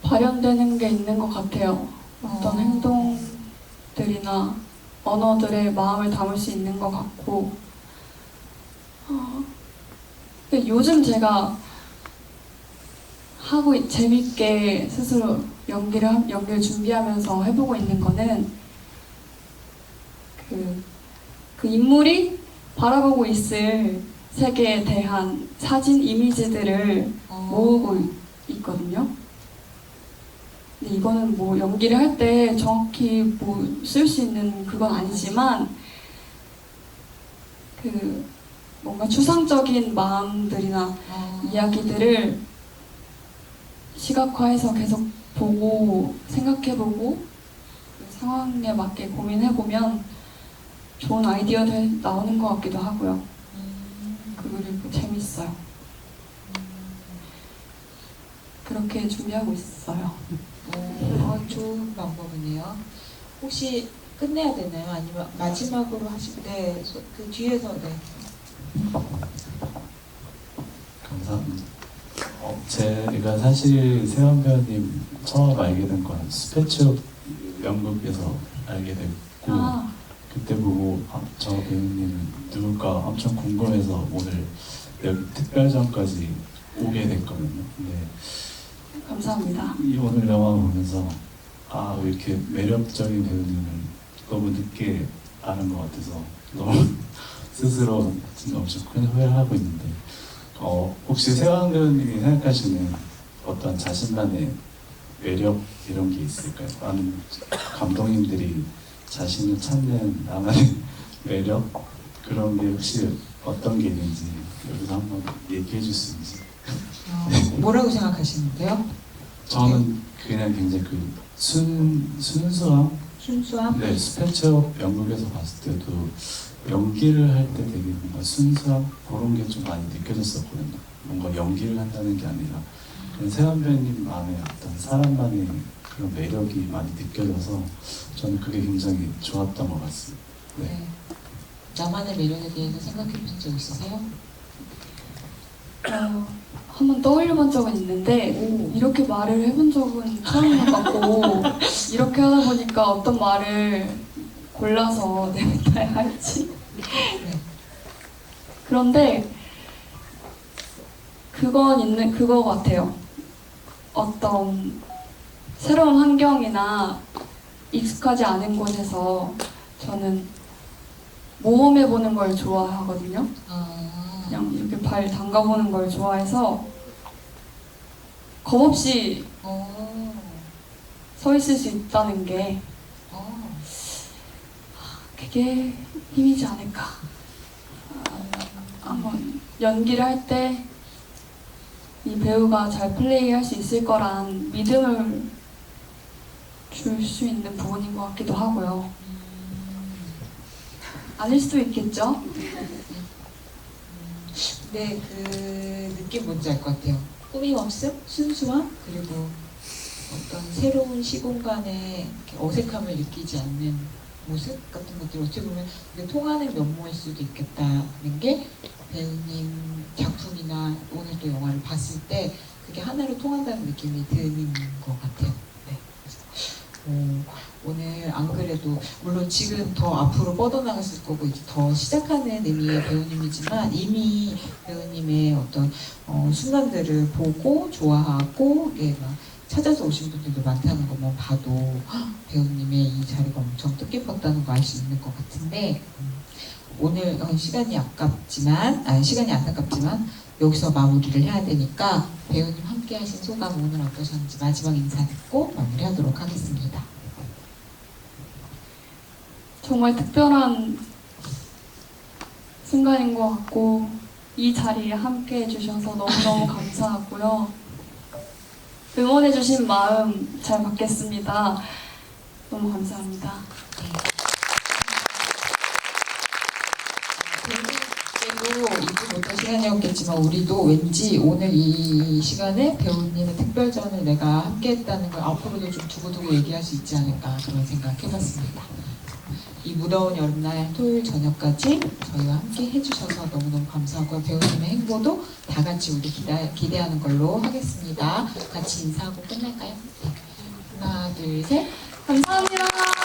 발현되는 게 있는 것 같아요. 어떤 행동들이나 언어들의 마음을 담을 수 있는 것 같고 근데 요즘 제가 재밌게 스스로 연기를 준비하면서 해보고 있는 거는 그 인물이 바라보고 있을 세계에 대한 사진 이미지들을 모으고 있거든요. 근데 이거는 뭐 연기를 할 때 정확히 뭐 쓸 수 있는 그건 아니지만 그 뭔가 추상적인 마음들이나 이야기들을 시각화해서 계속 보고 생각해보고 그 상황에 맞게 고민해보면 좋은 아이디어들 나오는 것 같기도 하고요. 그리고 재밌어요. 그렇게 준비하고 있어요. 좋은 방법이네요. 혹시 끝내야 되나요? 아니면 마지막으로 하실 때 그 뒤에서 감사합니다. 제가 사실 세원 배우님 처음 알게 된 건 스페츠업 연극에서 알게 됐고 그때 보고 저 배우님은 누굴까 엄청 궁금해서 오늘 여기 특별전까지 오게 됐거든요. 근데 감사합니다. 이 오늘 영화 보면서 왜 이렇게 매력적인 배우님을 너무 늦게 아는 것 같아서 너무 스스로 진짜 엄청 큰 후회를 하고 있는데 혹시 세환 배우님이 생각하시는 어떤 자신만의 매력 이런 게 있을까요? 많은 감독님들이 자신을 찾는 나만의 매력 그런 게 혹시 어떤 게 있는지 여기서 한번 얘기해 줄 수 있는지. 뭐라고 생각하시는데요? 저는 그냥 굉장히 그 순수함? 순수함? 네, 스페처 연극에서 봤을 때도 연기를 할 때 되게 뭔가 순수함 그런 게 좀 많이 느껴졌었거든요. 뭔가 연기를 한다는 게 아니라 그런 세환 배우님 안에 어떤 사람만의 그런 매력이 많이 느껴져서 저는 그게 굉장히 좋았던 것 같습니다. 네. 나만의 매력에 대해서 생각해 보신 적 있으세요? 한번 떠올려본 적은 있는데 이렇게 말을 해본 적은 처음인 것 같고 이렇게 하다 보니까 어떤 말을 골라서 내뱉어야 할지 그런데 그거 같아요. 어떤 새로운 환경이나 익숙하지 않은 곳에서 저는 모험해보는 걸 좋아하거든요. 그냥 이렇게 발 담가보는 걸 좋아해서 겁없이 서 있을 수 있다는 게 그게 힘이지 않을까. 한번 연기를 할 때 이 배우가 잘 플레이할 수 있을 거란 믿음을 줄 수 있는 부분인 것 같기도 하고요. 아닐 수도 있겠죠? 네, 그 느낌 뭔지 알 것 같아요. 꾸밈없음, 순수함, 그리고 어떤 새로운 시공간에 이렇게 어색함을 느끼지 않는 모습 같은 것들 어떻게 보면 이게 통하는 면모일 수도 있겠다는 게 배우님 작품이나 오늘 또 영화를 봤을 때 그게 하나로 통한다는 느낌이 드는 것 같아요. 네. 오늘 안 그래도 물론 지금 더 앞으로 뻗어나갔을 거고 이제 더 시작하는 의미의 배우님이지만 이미 배우님의 어떤 순간들을 보고 좋아하고 막 찾아서 오신 분들도 많다는 것만 봐도 배우님의 이 자리가 엄청 뜻깊었다는 거 알 수 있는 것 같은데 오늘 시간이 안타깝지만 여기서 마무리를 해야 되니까 배우님 함께 하신 소감 오늘 어떠셨는지 마지막 인사 듣고 마무리하도록 하겠습니다. 정말 특별한 순간인 것 같고 이 자리에 함께 해주셔서 너무너무 감사하고요. 응원해주신 마음 잘 받겠습니다. 너무 감사합니다. 배우님께도 잊지 못할 시간이었겠지만 우리도 왠지 오늘 이 시간에 배우님의 특별전을 내가 함께했다는 걸 앞으로도 좀 두고두고 얘기할 수 있지 않을까 그런 생각 해봤습니다. 이 무더운 여름날 토요일 저녁까지 저희와 함께 해주셔서 너무너무 감사하고요. 배우님의 행보도 다 같이 우리 기대하는 걸로 하겠습니다. 같이 인사하고 끝낼까요? 네. 하나, 둘, 셋. 감사합니다.